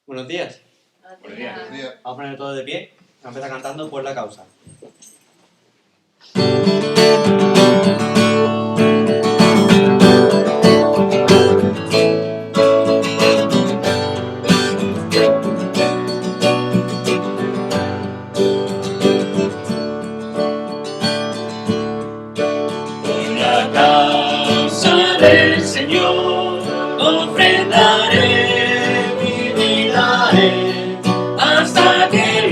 Buenos días. Buenos días. Vamos a poner todo de pie. Vamos a empezar cantando Por la Causa. Por la causa del Señor, ofrendaré mi vida a Él, hasta que el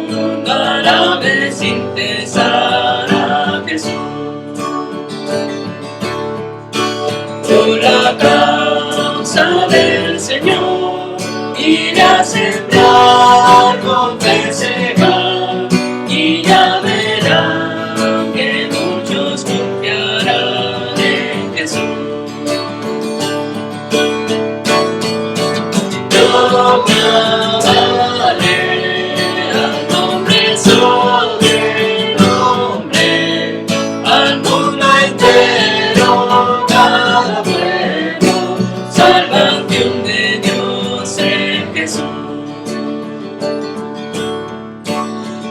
mundo alabe sin cesar a Jesús. Por la causa del Señor, iré a sembrar con festejar, y ya verán que muchos confiarán en Jesús. Yo clamaré al nombre sobre nombre, al mundo entero, cada pueblo, salvación de Dios en Jesús.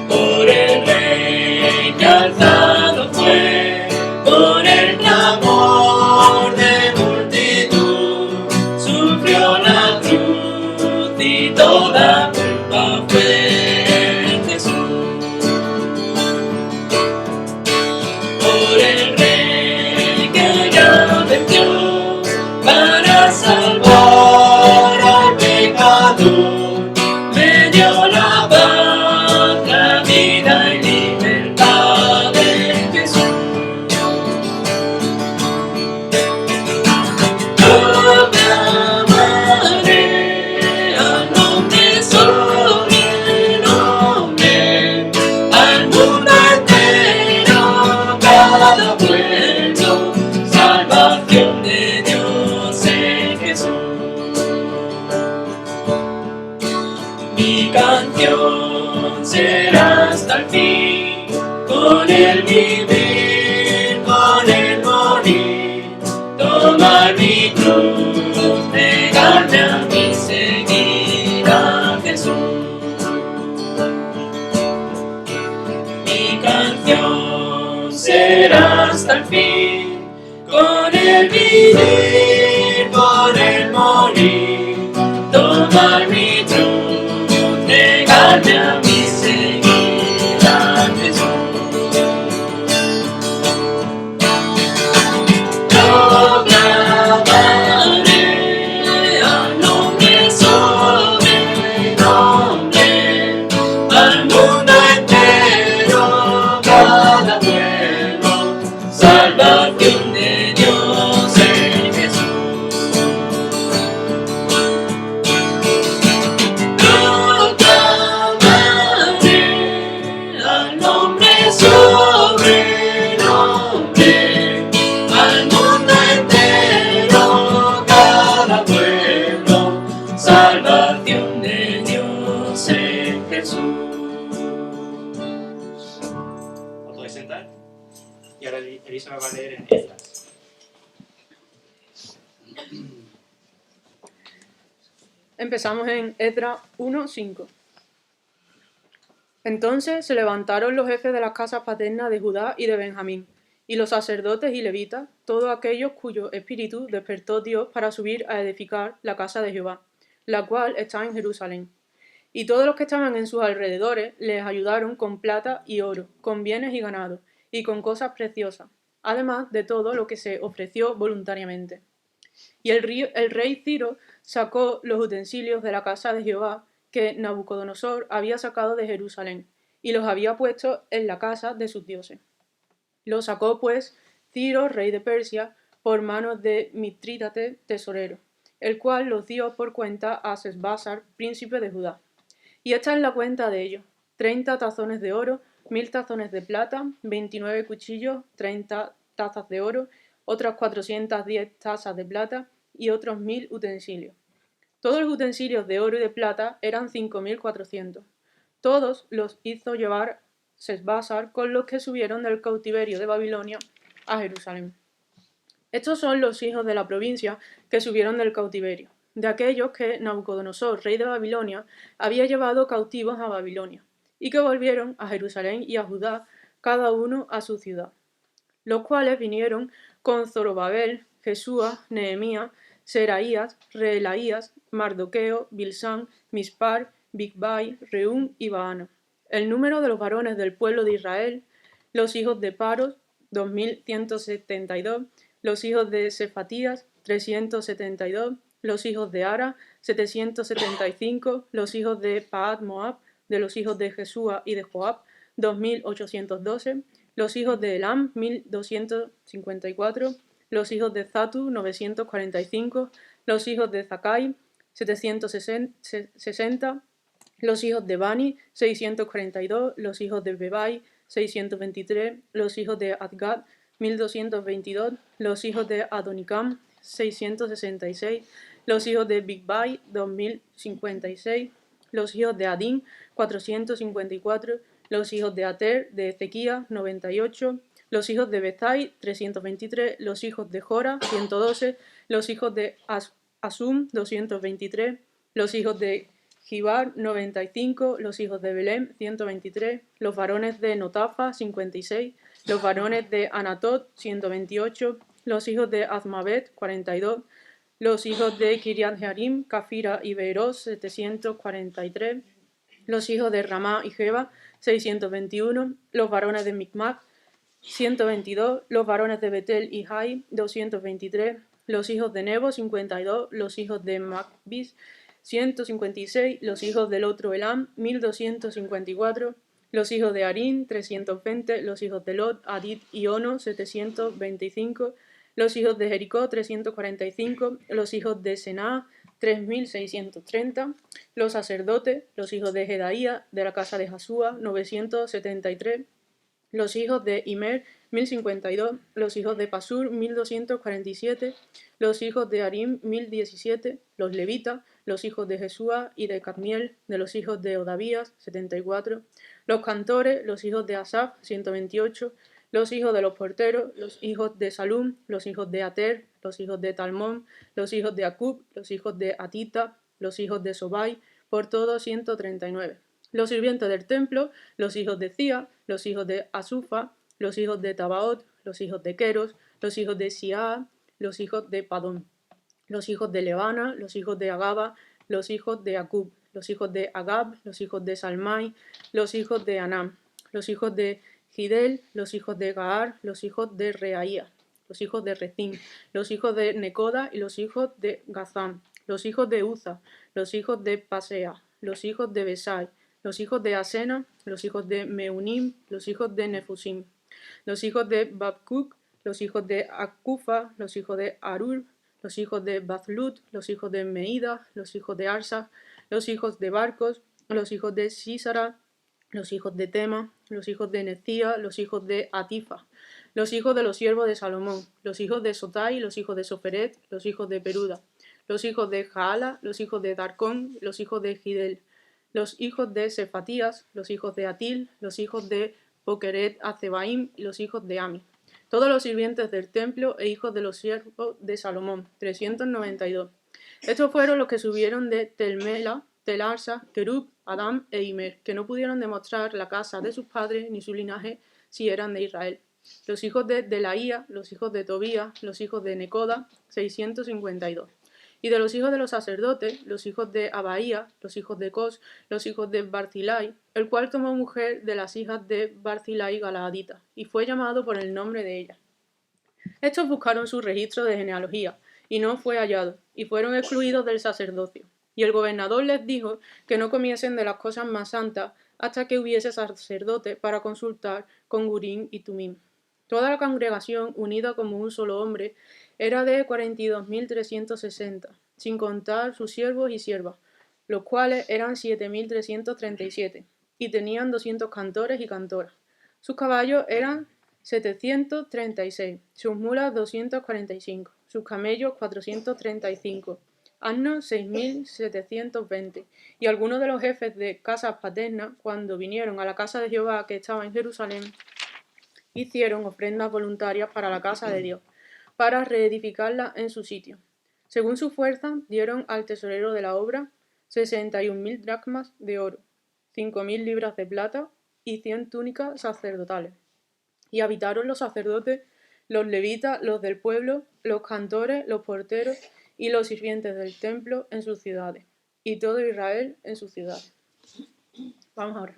Por el Rey que alzado fue, por el clamor de multitud, sufrió la cruz y toda culpa fue en Jesús. Por el Rey que ya venció para salvar al pecador, me dio la paz, la vida y libertad en Jesús. Yo me amaré al nombre sobre nombre, al mundo entero, cada pueblo, salvación de Dios en Jesús. Mi canción será hasta el fin, con el vivir, con el morir, tomar mi cruz, negarme a mí, seguir a Jesús. Mi canción será hasta el fin, con el vivir, con el morir, tomar mi cruz, negarme a mí, seguir a Jesús. Yo clamaré al nombre sobre nombre, al mundo entero, cada pueblo, salvación de Dios en Jesús. Yo clamaré al nombre sobre nombre, al mundo entero, cada pueblo, salvación de Dios en Jesús. Os podéis sentar. Y ahora Elisa va a leer en Esdras. Empezamos en Esdras 1:5. Entonces se levantaron los jefes de las casas paternas de Judá y de Benjamín, y los sacerdotes y levitas, todos aquellos cuyo espíritu despertó Dios para subir a edificar la casa de Jehová, la cual está en Jerusalén. Y todos los que estaban en sus alrededores les ayudaron con plata y oro, con bienes y ganado, y con cosas preciosas, además de todo lo que se ofreció voluntariamente. Y el rey Ciro sacó los utensilios de la casa de Jehová que Nabucodonosor había sacado de Jerusalén, y los había puesto en la casa de sus dioses. Los sacó, pues, Ciro, rey de Persia, por manos de Mitrídate, tesorero, el cual los dio por cuenta a Sesbásar, príncipe de Judá. Y esta es la cuenta de ellos: 30 tazones de oro, 1000 tazones de plata, 29 cuchillos, 30 tazas de oro, otras 410 tazas de plata y otros 1000 utensilios. Todos los utensilios de oro y de plata eran 5400. Todos los hizo llevar Sesbásar con los que subieron del cautiverio de Babilonia a Jerusalén. Estos son los hijos de la provincia que subieron del cautiverio, de aquellos que Nabucodonosor, rey de Babilonia, había llevado cautivos a Babilonia, y que volvieron a Jerusalén y a Judá, cada uno a su ciudad, los cuales vinieron con Zorobabel, Jesúa, Nehemías, Seraías, Reelaías, Mardoqueo, Bilsán, Mispar, Bigvai, Reún y Baana. El número de los varones del pueblo de Israel, los hijos de Paros, 2172, los hijos de Sefatías, 372, los hijos de Ara, 775, los hijos de Paat Moab, de los hijos de Jesúa y de Joab, 2812, los hijos de Elam, 1254, los hijos de Zatu, 945, los hijos de Zakai, 760, los hijos de Bani, 642, los hijos de Bebai, 623, los hijos de Adgad, 1222, los hijos de Adonicam, 666, los hijos de Bigvai, 2056, los hijos de Adín, 454, los hijos de Ater, de Ezequías, 98, los hijos de Bezai, 323, los hijos de Jora, 112, los hijos de Asum, 223, los hijos de Gibar, 95, los hijos de Belém, 123, los varones de Notafa, 56, los varones de Anatot, 128, los hijos de Azmabet, 42, los hijos de Kiriat Jearim, Cafira y Beeros, 743, los hijos de Ramá y Jeba, 621, los varones de Micmac, 122, los varones de Betel y Jai, 223, los hijos de Nebo, 52, los hijos de Macbis, 156, los hijos del otro Elam, 1254, los hijos de Arín, 320, los hijos de Lot, Adit y Ono, 725, los hijos de Jericó, 345, los hijos de Sená, 3630, los sacerdotes, los hijos de Jedaía, de la casa de Jasúa, 973, los hijos de Imer, 1052, los hijos de Pasur, 1247, los hijos de Arim, 1017, los levitas, los hijos de Jesúa y de Cadmiel, de los hijos de Odavías, 74, los cantores, los hijos de Asaf, 128, los hijos de los porteros, los hijos de Salum, los hijos de Ater, los hijos de Talmón, los hijos de Acub, los hijos de Atita, los hijos de Sobai, por todos 139. Los sirvientes del templo, los hijos de Cía, los hijos de Asufa, los hijos de Tabaot, los hijos de Queros, los hijos de Siaa, los hijos de Padón, los hijos de Levana, los hijos de Agaba, los hijos de Acub, los hijos de Agab, los hijos de Salmai, los hijos de Anam, los hijos de Gidel, los hijos de Gaar, los hijos de Reaía, los hijos de Rezín, los hijos de Necoda y los hijos de Gazam, los hijos de Uza, los hijos de Pasea, los hijos de Besai, los hijos de Asena, los hijos de Meunim, los hijos de Nefusim, los hijos de Babkuk, los hijos de Akufa, los hijos de Arur, los hijos de Bazlut, los hijos de Meida, los hijos de Arsa, los hijos de Barcos, los hijos de Sísara, los hijos de Tema, los hijos de Necía, los hijos de Atifa, los hijos de los siervos de Salomón, los hijos de Sotai, los hijos de Soferet, los hijos de Peruda, los hijos de Jaala, los hijos de Darcón, los hijos de Gidel, los hijos de Sefatías, los hijos de Atil, los hijos de Pokeret Azebaim y los hijos de Ami. Todos los sirvientes del templo e hijos de los siervos de Salomón, 392. Estos fueron los que subieron de Telmela, Telarsa, Kerub, Adam e Imer, que no pudieron demostrar la casa de sus padres ni su linaje si eran de Israel. Los hijos de Delaía, los hijos de Tobías, los hijos de Necoda, 652. Y de los hijos de los sacerdotes, los hijos de Abaía, los hijos de Cos, los hijos de Barzilai, el cual tomó mujer de las hijas de Barzilai Galaadita, y fue llamado por el nombre de ella. Estos buscaron su registro de genealogía, y no fue hallado, y fueron excluidos del sacerdocio. Y el gobernador les dijo que no comiesen de las cosas más santas hasta que hubiese sacerdote para consultar con Urim y Tumim. Toda la congregación, unida como un solo hombre, era de 42.360, sin contar sus siervos y siervas, los cuales eran 7.337, y tenían 200 cantores y cantoras. Sus caballos eran 736, sus mulas 245, sus camellos 435, asnos 6.720, y algunos de los jefes de casas paternas, cuando vinieron a la casa de Jehová que estaba en Jerusalén, hicieron ofrendas voluntarias para la casa de Dios, para reedificarla en su sitio. Según su fuerza, dieron al tesorero de la obra 61.000 dracmas de oro, 5.000 libras de plata y 100 túnicas sacerdotales. Y habitaron los sacerdotes, los levitas, los del pueblo, los cantores, los porteros y los sirvientes del templo en sus ciudades, y todo Israel en sus ciudades. Vamos ahora.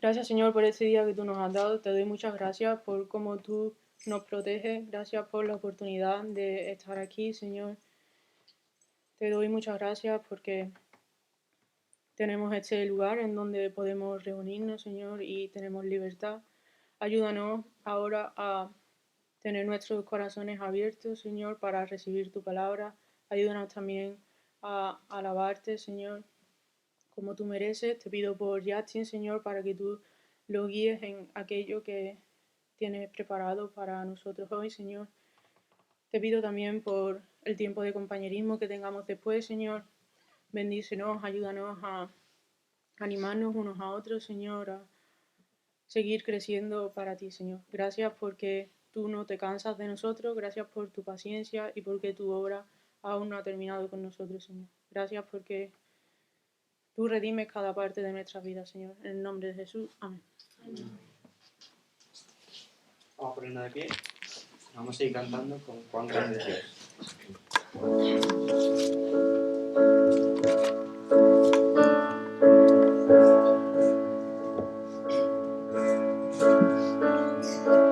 Gracias, Señor, por este día que tú nos has dado. Te doy muchas gracias por cómo tú nos proteges. Gracias por la oportunidad de estar aquí, Señor. Te doy muchas gracias porque tenemos este lugar en donde podemos reunirnos, Señor, y tenemos libertad. Ayúdanos ahora a tener nuestros corazones abiertos, Señor, para recibir tu palabra. Ayúdanos también a alabarte, Señor, como tú mereces. Te pido por Justin, Señor, para que tú lo guíes en aquello que tienes preparado para nosotros hoy, Señor. Te pido también por el tiempo de compañerismo que tengamos después, Señor. Bendícenos, ayúdanos a animarnos unos a otros, Señor, a seguir creciendo para ti, Señor. Gracias porque tú no te cansas de nosotros. Gracias por tu paciencia y porque tu obra aún no ha terminado con nosotros, Señor. Gracias porque tú redimes cada parte de nuestra vida, Señor. En el nombre de Jesús. Amén. Vamos a ponernos de pie. Vamos a ir cantando con Cuán grande es Dios.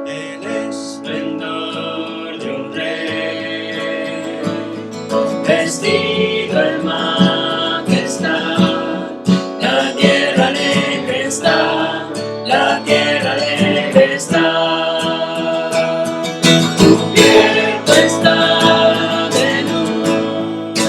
El esplendor de un rey, vestido en majestad, la tierra alegre está, la tierra alegre está. Cubierto está de luz,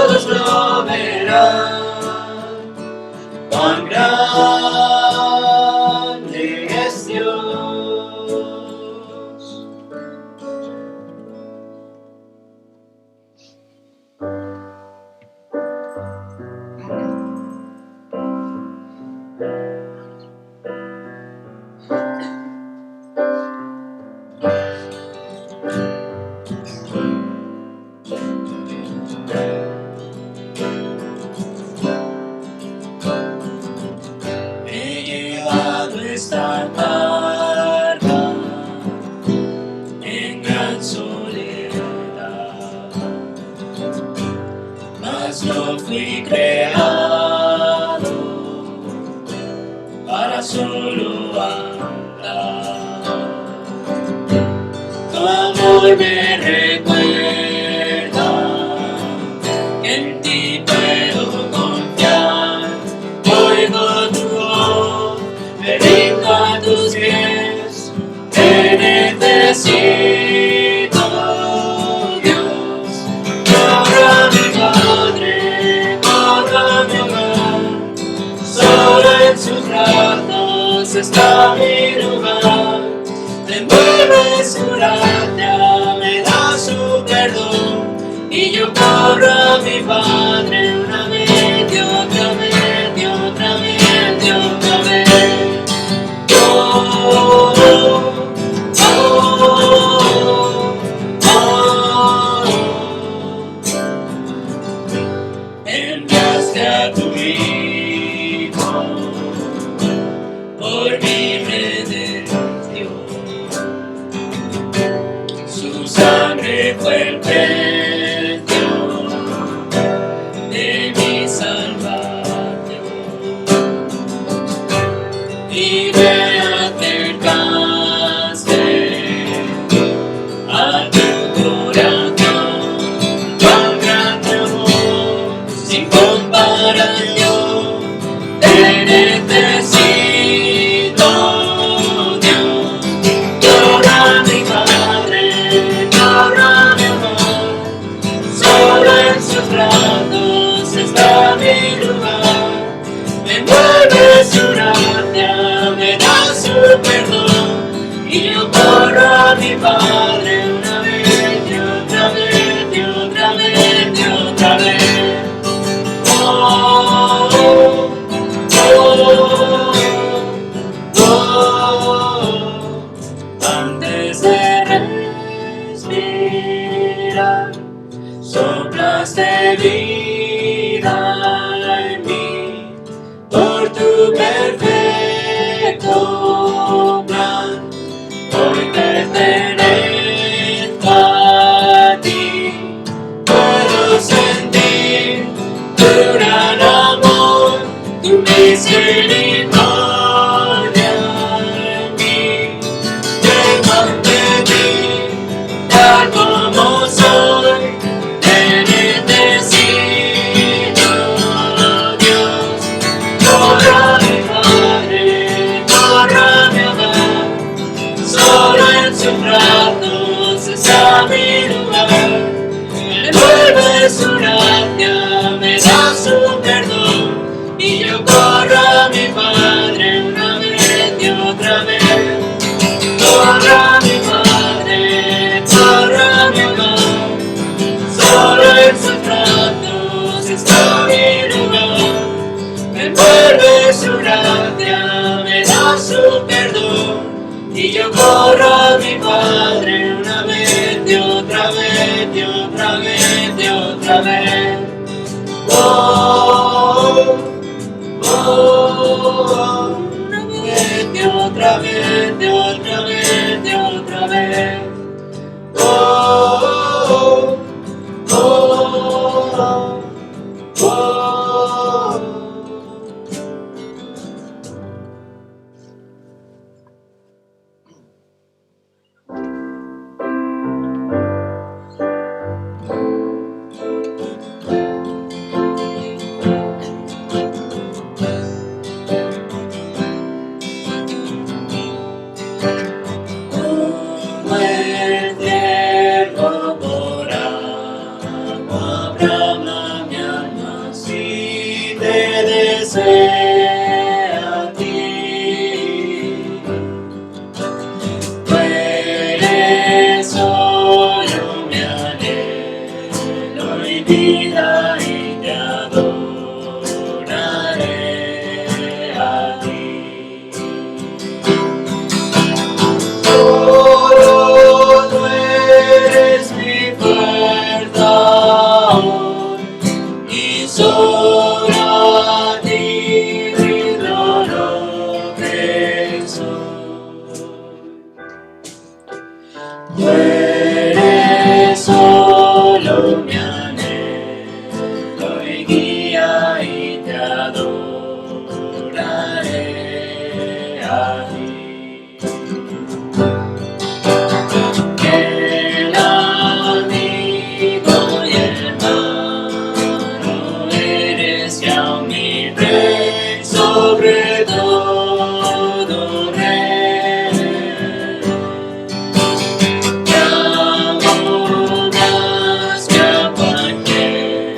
todos lo verán. Cuán grande es Dios. He llevado esta carga en gran soledad, mas no fui creado para solo andar. Tu amor me recuerda que en ti puedo confiar. Oigo tu voz, me rindo a tus pies, te necesito, Dios. Corro a mi Padre, corro a mi hogar, solo en sus brazos está mi lugar. Me envuelve su gracia, me da su perdón, y yo corro a mi Padre una vez y otra vez y otra vez y otra vez. Oh, oh, oh, oh, oh. Enviaste a tu Hijo por mi redención. Su sangre fue el precio de mi salvación. Y me acercaste a tu corazón. Cuán grande amor, sin comparación. Te necesito, Dios. Corro a mi Padre, corro a mi amor, solo en sus brazos está mi lugar. Me envuelve su gracia, me da su perdón, y yo corro a mi Padre una vez y otra vez y otra vez y otra vez. Oh, oh, oh, oh. Antes de respirar, soplaste vida en mí. Por tu perfecto plan, hoy pertenezco a ti. Puedo sentir tu gran amor, tu misericordia en mí. Vengo ante ti, tal como soy, te necesito, Dios. Corro a mi Padre, corro a mi hogar, solo en sus brazos está mi lugar. Me envuelve su gracia, me da su perdón, y yo corro a mi Padre una vez y otra vez. Corro a mi Padre, corro a mi hogar, solo en sus brazos está mi lugar. Me envuelve su gracia, me da su perdón, y yo corro a mi Padre una vez y otra vez y otra vez y otra vez. Oh, oh, oh, una vez y otra vez y otra vez y otra vez. Oh, oh, oh, oh. doy guía y te adoraré a ti. El amigo y hermano eres ya mi rey, sobre todo rey. Te amo más que a cualquier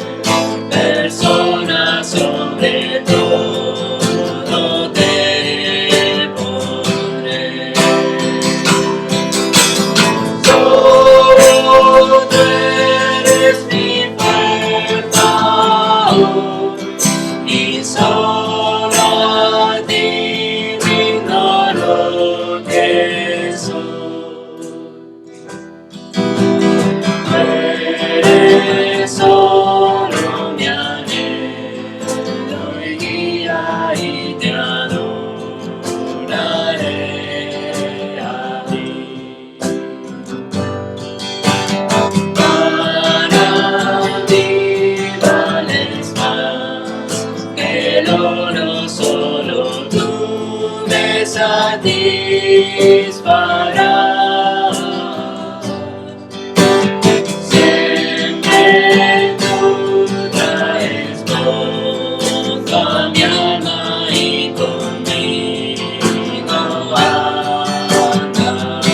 persona, sobre todo te pondré. Solo tú eres mi fuerza y solo a ti rindo lo que soy. Tú eres solo mi anhelo y guía y te adoraré a ti. Para mí vales más que el oro, solo tú me satisfarás. Siempre tú traes gozo a mi alma y conmigo andarás.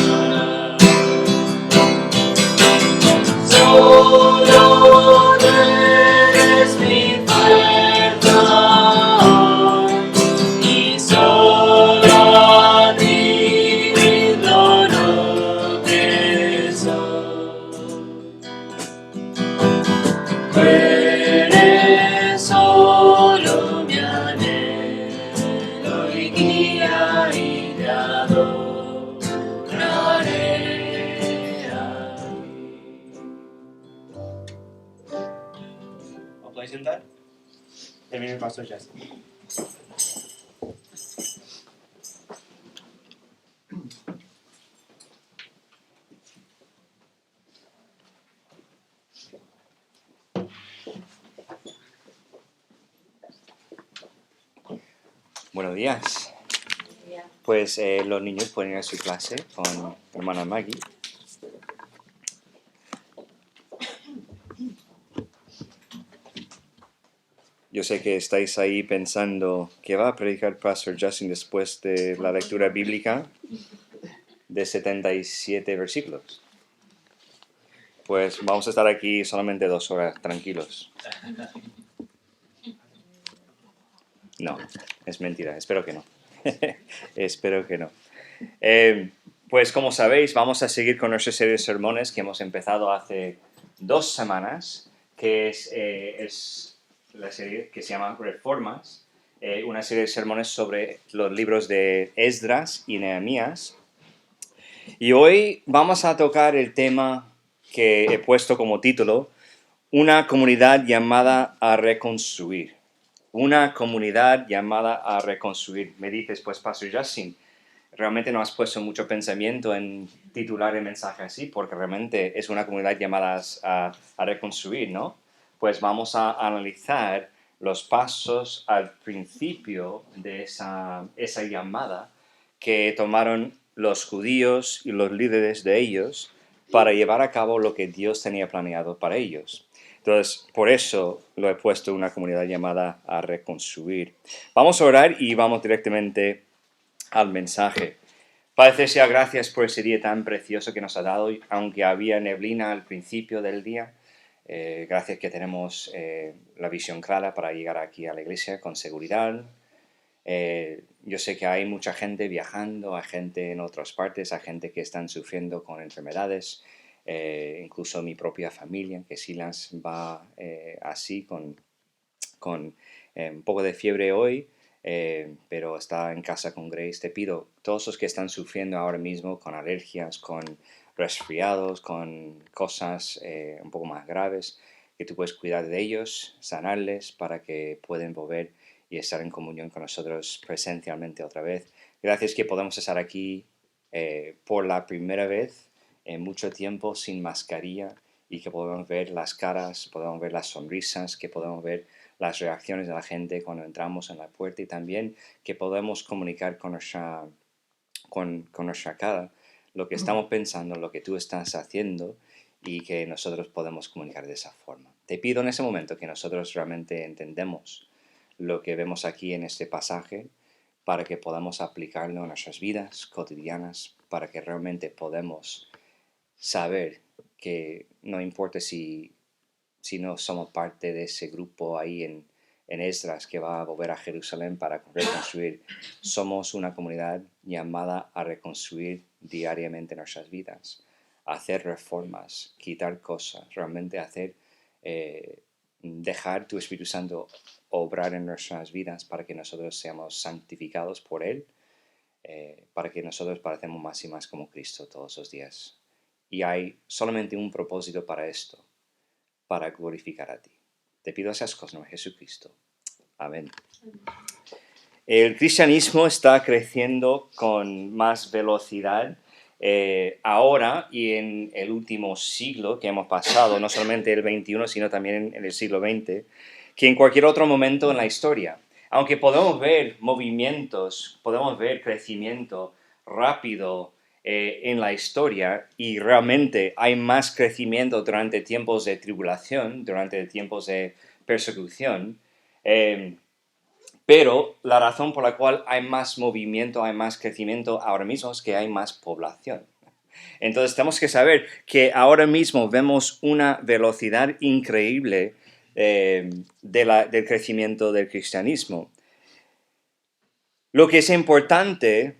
Solo tú eres mi fuerza y solo a ti rindo lo que soy. Tú eres solo mi anhelo y guía y te adoraré a ti. ¿Os podéis sentar? Termina el Pastor Justin. Buenos días. Pues los niños pueden ir a su clase con hermana Maggie. Yo sé que estáis ahí pensando que va a predicar Pastor Justin después de la lectura bíblica de 77 versículos. Pues vamos a estar aquí solamente 2 horas, tranquilos. No, es mentira, espero que no. Espero que no. Pues como sabéis, vamos a seguir con nuestra serie de sermones que hemos empezado hace 2 semanas, que es la serie que se llama Reformas, una serie de sermones sobre los libros de Esdras y Nehemías. Y hoy vamos a tocar el tema que he puesto como título, una comunidad llamada a reconstruir. Una comunidad llamada a reconstruir. Me dices, pues Pastor Justin, realmente no has puesto mucho pensamiento en titular el mensaje así, porque realmente es una comunidad llamada a reconstruir, ¿no? Pues vamos a analizar los pasos al principio de esa llamada que tomaron los judíos y los líderes de ellos para llevar a cabo lo que Dios tenía planeado para ellos. Entonces, por eso lo he puesto una comunidad llamada a reconstruir. Vamos a orar y vamos directamente al mensaje. Padre, sea gracias por ese día tan precioso que nos ha dado, aunque había neblina al principio del día. Gracias que tenemos la visión clara para llegar aquí a la iglesia con seguridad. Yo sé que hay mucha gente viajando, hay gente en otras partes, hay gente que están sufriendo con enfermedades, incluso mi propia familia, que Silas va así con un poco de fiebre hoy, pero está en casa con Grace. Te pido, todos los que están sufriendo ahora mismo con alergias, con resfriados, con cosas un poco más graves, que tú puedes cuidar de ellos, sanarles para que puedan volver y estar en comunión con nosotros presencialmente otra vez. Gracias que podemos estar aquí por la primera vez en mucho tiempo sin mascarilla y que podemos ver las caras, podemos ver las sonrisas, que podemos ver las reacciones de la gente cuando entramos en la puerta y también que podemos comunicar con nuestra cara lo que estamos pensando, lo que tú estás haciendo y que nosotros podemos comunicar de esa forma. Te pido en ese momento que nosotros realmente entendemos lo que vemos aquí en este pasaje para que podamos aplicarlo en nuestras vidas cotidianas, para que realmente podamos saber que no importa si no somos parte de ese grupo ahí en Esdras que va a volver a Jerusalén para reconstruir. Somos una comunidad llamada a reconstruir diariamente nuestras vidas, a hacer reformas, quitar cosas, realmente dejar tu Espíritu Santo obrar en nuestras vidas para que nosotros seamos santificados por Él, para que nosotros parecemos más y más como Cristo todos los días. Y hay solamente un propósito para esto, para glorificar a ti. Te pido esas cosas en Jesucristo. Amén. El cristianismo está creciendo con más velocidad ahora y en el último siglo que hemos pasado, no solamente el XXI, sino también en el siglo XX, que en cualquier otro momento en la historia. Aunque podemos ver movimientos, podemos ver crecimiento rápido en la historia y realmente hay más crecimiento durante tiempos de tribulación, durante tiempos de persecución, pero la razón por la cual hay más movimiento, hay más crecimiento ahora mismo es que hay más población. Entonces tenemos que saber que ahora mismo vemos una velocidad increíble del crecimiento del cristianismo. Lo que es importante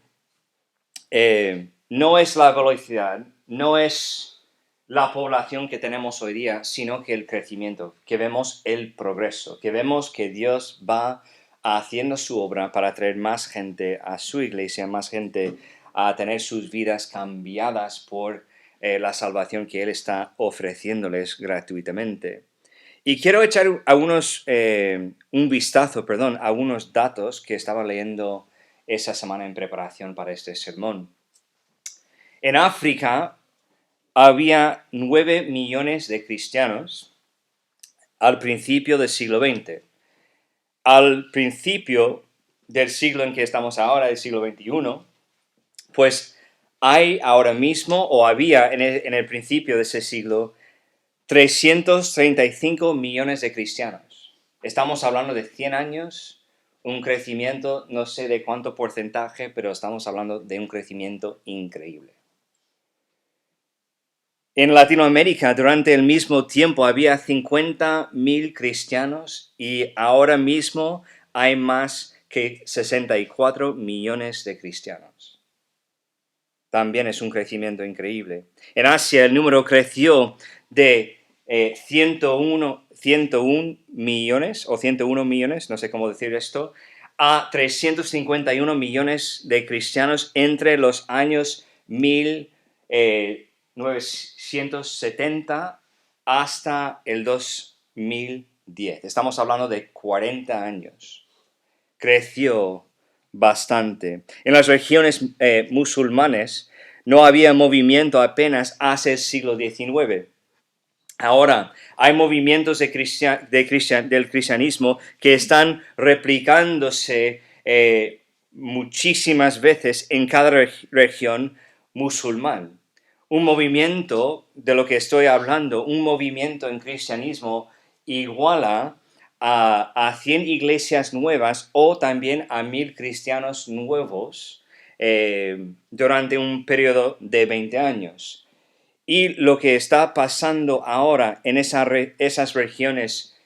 no es la velocidad, no es la población que tenemos hoy día, sino que el crecimiento, que vemos el progreso, que vemos que Dios va haciendo su obra para traer más gente a su iglesia, más gente a tener sus vidas cambiadas por la salvación que Él está ofreciéndoles gratuitamente. Y quiero echar un vistazo a unos datos que estaba leyendo esa semana en preparación para este sermón. En África había 9 millones de cristianos al principio del siglo XX. Al principio del siglo en que estamos ahora, del siglo XXI, pues hay ahora mismo, o había en el principio de ese siglo, 335 millones de cristianos. Estamos hablando de 100 años, un crecimiento, no sé de cuánto porcentaje, pero estamos hablando de un crecimiento increíble. En Latinoamérica, durante el mismo tiempo, había 50.000 cristianos y ahora mismo hay más que 64 millones de cristianos. También es un crecimiento increíble. En Asia el número creció de 101 millones, o 101 millones, no sé cómo decir esto, a 351 millones de cristianos entre los años 1970 hasta el 2010. Estamos hablando de 40 años. Creció bastante. En las regiones musulmanes no había movimiento apenas hace el siglo XIX. Ahora hay movimientos del cristianismo que están replicándose muchísimas veces en cada región musulmán. Un movimiento de lo que estoy hablando, un movimiento en cristianismo iguala a 100 iglesias nuevas o también a 1,000 cristianos nuevos durante un periodo de 20 años. Y lo que está pasando ahora en esas regiones,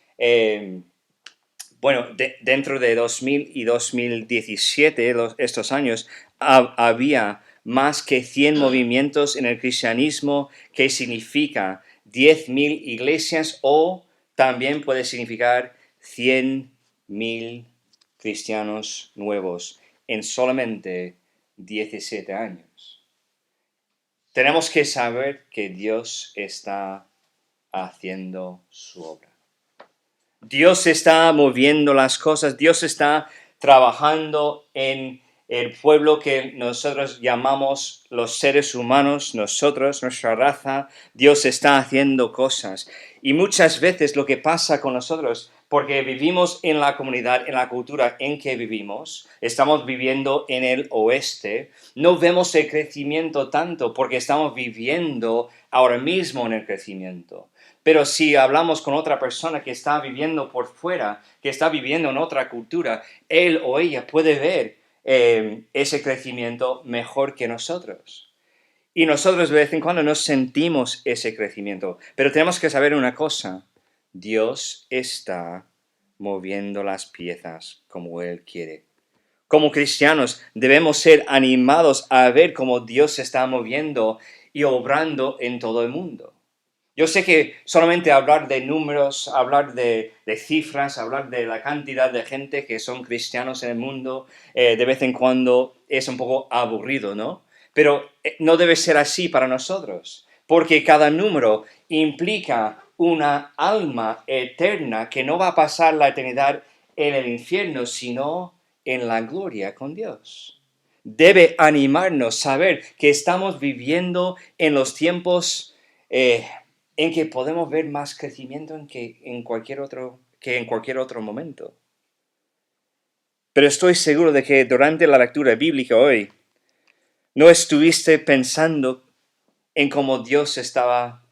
dentro de 2000 y 2017, estos años, había más que 100 movimientos en el cristianismo, que significa 10,000 iglesias o también puede significar 100,000 cristianos nuevos en solamente 17 años. Tenemos que saber que Dios está haciendo su obra. Dios está moviendo las cosas, Dios está trabajando en el pueblo que nosotros llamamos los seres humanos, nosotros, nuestra raza, Dios está haciendo cosas. Y muchas veces lo que pasa con nosotros, porque vivimos en la comunidad, en la cultura en que vivimos, estamos viviendo en el oeste, no vemos el crecimiento tanto porque estamos viviendo ahora mismo en el crecimiento. Pero si hablamos con otra persona que está viviendo por fuera, que está viviendo en otra cultura, él o ella puede ver ese crecimiento mejor que nosotros. Y nosotros de vez en cuando no sentimos ese crecimiento. Pero tenemos que saber una cosa. Dios está moviendo las piezas como Él quiere. Como cristianos debemos ser animados a ver cómo Dios se está moviendo y obrando en todo el mundo. Yo sé que solamente hablar de números, hablar de cifras, hablar de la cantidad de gente que son cristianos en el mundo, de vez en cuando es un poco aburrido, ¿no? Pero no debe ser así para nosotros, porque cada número implica una alma eterna que no va a pasar la eternidad en el infierno, sino en la gloria con Dios. Debe animarnos saber que estamos viviendo en los tiempos en que podemos ver más crecimiento que en cualquier otro momento. Pero estoy seguro de que durante la lectura bíblica hoy no estuviste pensando en cómo Dios estaba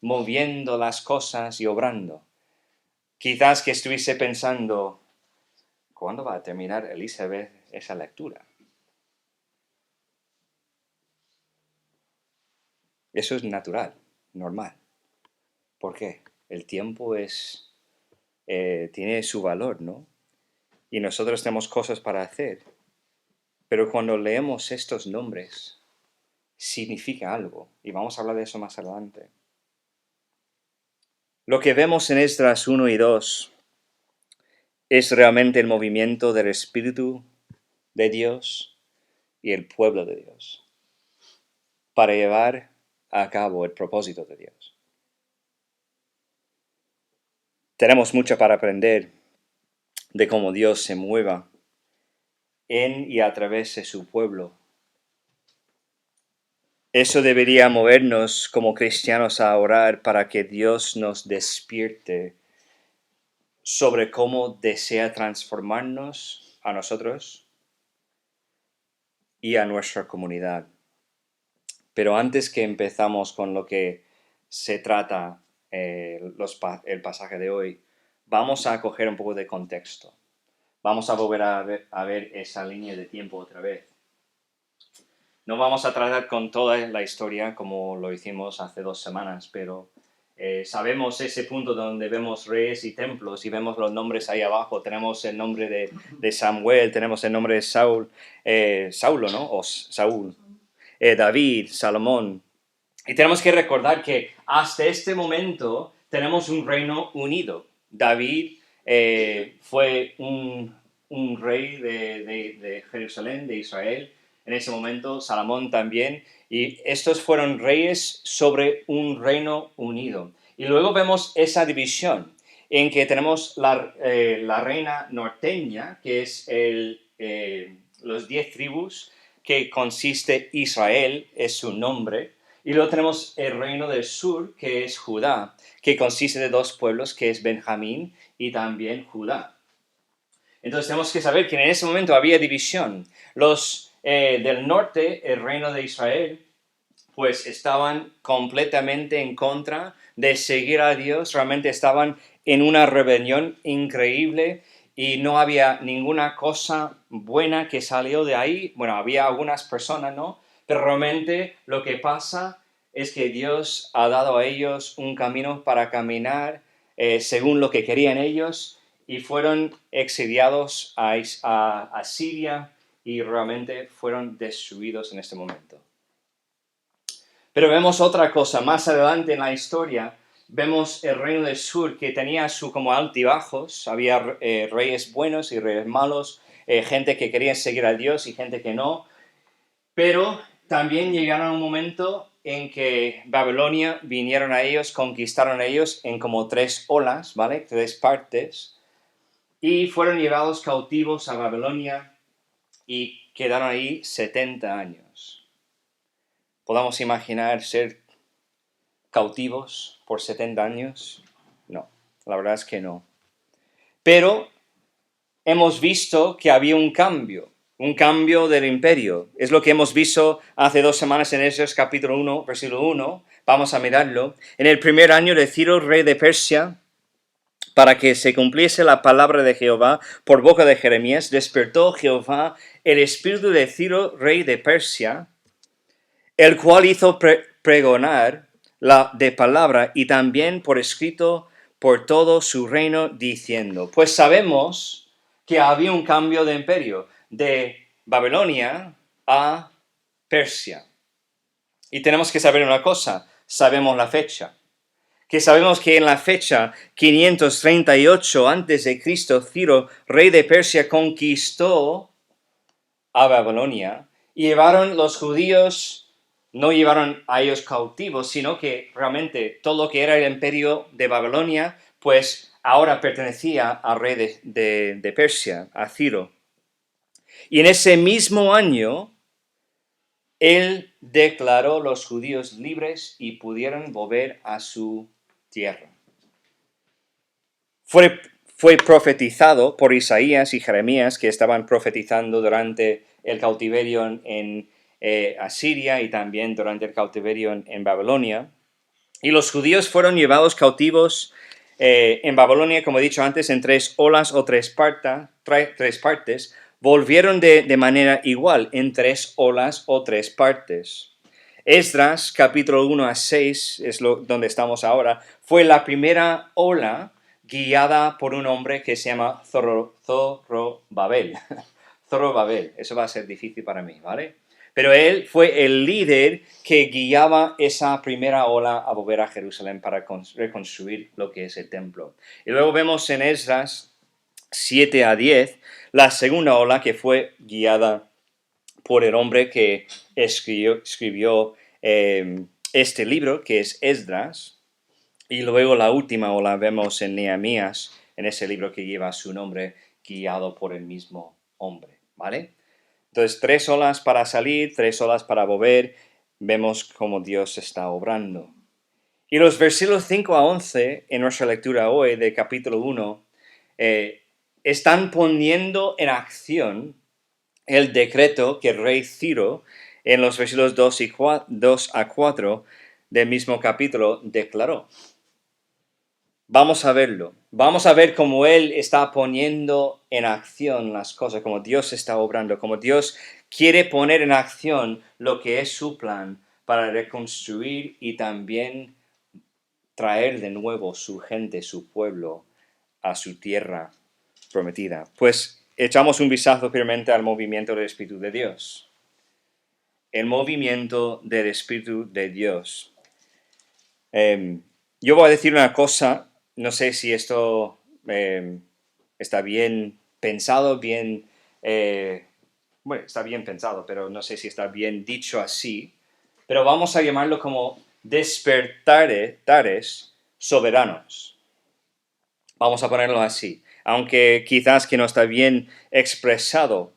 moviendo las cosas y obrando. Quizás que estuviste pensando, ¿cuándo va a terminar Elizabeth esa lectura? Eso es natural, normal. ¿Por qué? El tiempo tiene su valor, ¿no? Y nosotros tenemos cosas para hacer. Pero cuando leemos estos nombres, significa algo. Y vamos a hablar de eso más adelante. Lo que vemos en Esdras 1 y 2 es realmente el movimiento del Espíritu de Dios y el pueblo de Dios para llevar a cabo el propósito de Dios. Tenemos mucho para aprender de cómo Dios se mueva en y a través de su pueblo. Eso debería movernos como cristianos a orar para que Dios nos despierte sobre cómo desea transformarnos a nosotros y a nuestra comunidad. Pero antes que empezamos con lo que se trata el pasaje de hoy, vamos a coger un poco de contexto. Vamos a volver a ver esa línea de tiempo otra vez. No vamos a tratar con toda la historia como lo hicimos hace 2 semanas, pero sabemos ese punto donde vemos reyes y templos y vemos los nombres ahí abajo. Tenemos el nombre de Samuel, tenemos el nombre de Saulo, ¿no? O Saúl, David, Salomón. Y tenemos que recordar que hasta este momento tenemos un reino unido. David fue un rey de Jerusalén, de Israel. En ese momento, Salomón también. Y estos fueron reyes sobre un reino unido. Y luego vemos esa división en que tenemos la reina norteña, que es los 10 tribus, que consiste Israel, es su nombre. Y luego tenemos el reino del sur, que es Judá, que consiste de 2 pueblos, que es Benjamín y también Judá. Entonces tenemos que saber que en ese momento había división. Los del norte, el reino de Israel, pues estaban completamente en contra de seguir a Dios. Realmente estaban en una rebelión increíble y no había ninguna cosa buena que salió de ahí. Bueno, había algunas personas, ¿no? Pero realmente lo que pasa es que Dios ha dado a ellos un camino para caminar según lo que querían ellos y fueron exiliados a Siria y realmente fueron destruidos en este momento. Pero vemos otra cosa, más adelante en la historia, vemos el reino del sur que tenía su como altibajos, había reyes buenos y reyes malos, gente que quería seguir a Dios y gente que no, pero también llegaron a un momento en que Babilonia vinieron a ellos, conquistaron a ellos en como 3 olas, ¿vale? 3 partes, y fueron llevados cautivos a Babilonia. y quedaron ahí 70 años. ¿Podamos imaginar ser cautivos por 70 años? No, la verdad es que no. Pero hemos visto que había un cambio del imperio. Es lo que hemos visto hace 2 semanas en Esdras capítulo 1, versículo 1. Vamos a mirarlo. En el primer año de Ciro, rey de Persia, para que se cumpliese la palabra de Jehová por boca de Jeremías, despertó Jehová el espíritu de Ciro, rey de Persia, el cual hizo pregonar la de palabra y también por escrito por todo su reino, diciendo, pues sabemos que había un cambio de imperio, de Babilonia a Persia. Y tenemos que saber una cosa, sabemos la fecha. Que sabemos que en la fecha 538 a.C., Ciro, rey de Persia, conquistó a Babilonia y llevaron los judíos, no llevaron a ellos cautivos, sino que realmente todo lo que era el imperio de Babilonia, pues ahora pertenecía al rey de Persia, a Ciro. Y en ese mismo año, él declaró los judíos libres y pudieron volver a su tierra. Fue profetizado por Isaías y Jeremías, que estaban profetizando durante el cautiverio en Asiria y también durante el cautiverio en Babilonia. Y los judíos fueron llevados cautivos en Babilonia, como he dicho antes, en 3 olas o 3 partes. Volvieron de manera igual, en 3 olas o 3 partes. Esdras, capítulo 1 a 6, es donde estamos ahora, fue la primera ola guiada por un hombre que se llama Zorobabel. Zorobabel, eso va a ser difícil para mí, ¿vale? Pero él fue el líder que guiaba esa primera ola a volver a Jerusalén para reconstruir lo que es el templo. Y luego vemos en Esdras 7 a 10, la segunda ola que fue guiada por el hombre que escribió este libro, que es Esdras, y luego la última ola vemos en Nehemías, en ese libro que lleva su nombre, guiado por el mismo hombre, ¿vale? Entonces, 3 olas para salir, 3 olas para volver, vemos cómo Dios está obrando. Y los versículos 5 a 11, en nuestra lectura hoy de capítulo 1, están poniendo en acción el decreto que el rey Ciro, en los versículos 2 a 4 del mismo capítulo, declaró. Vamos a verlo. Vamos a ver cómo él está poniendo en acción las cosas, cómo Dios está obrando, cómo Dios quiere poner en acción lo que es su plan para reconstruir y también traer de nuevo su gente, su pueblo, a su tierra prometida. Pues echamos un vistazo primeramente al movimiento del Espíritu de Dios. El movimiento del Espíritu de Dios. Yo voy a decir una cosa, no sé si esto está bien pensado, bueno, está bien pensado, pero no sé si está bien dicho así, pero vamos a llamarlo como despertares soberanos. Vamos a ponerlo así, aunque quizás que no está bien expresado.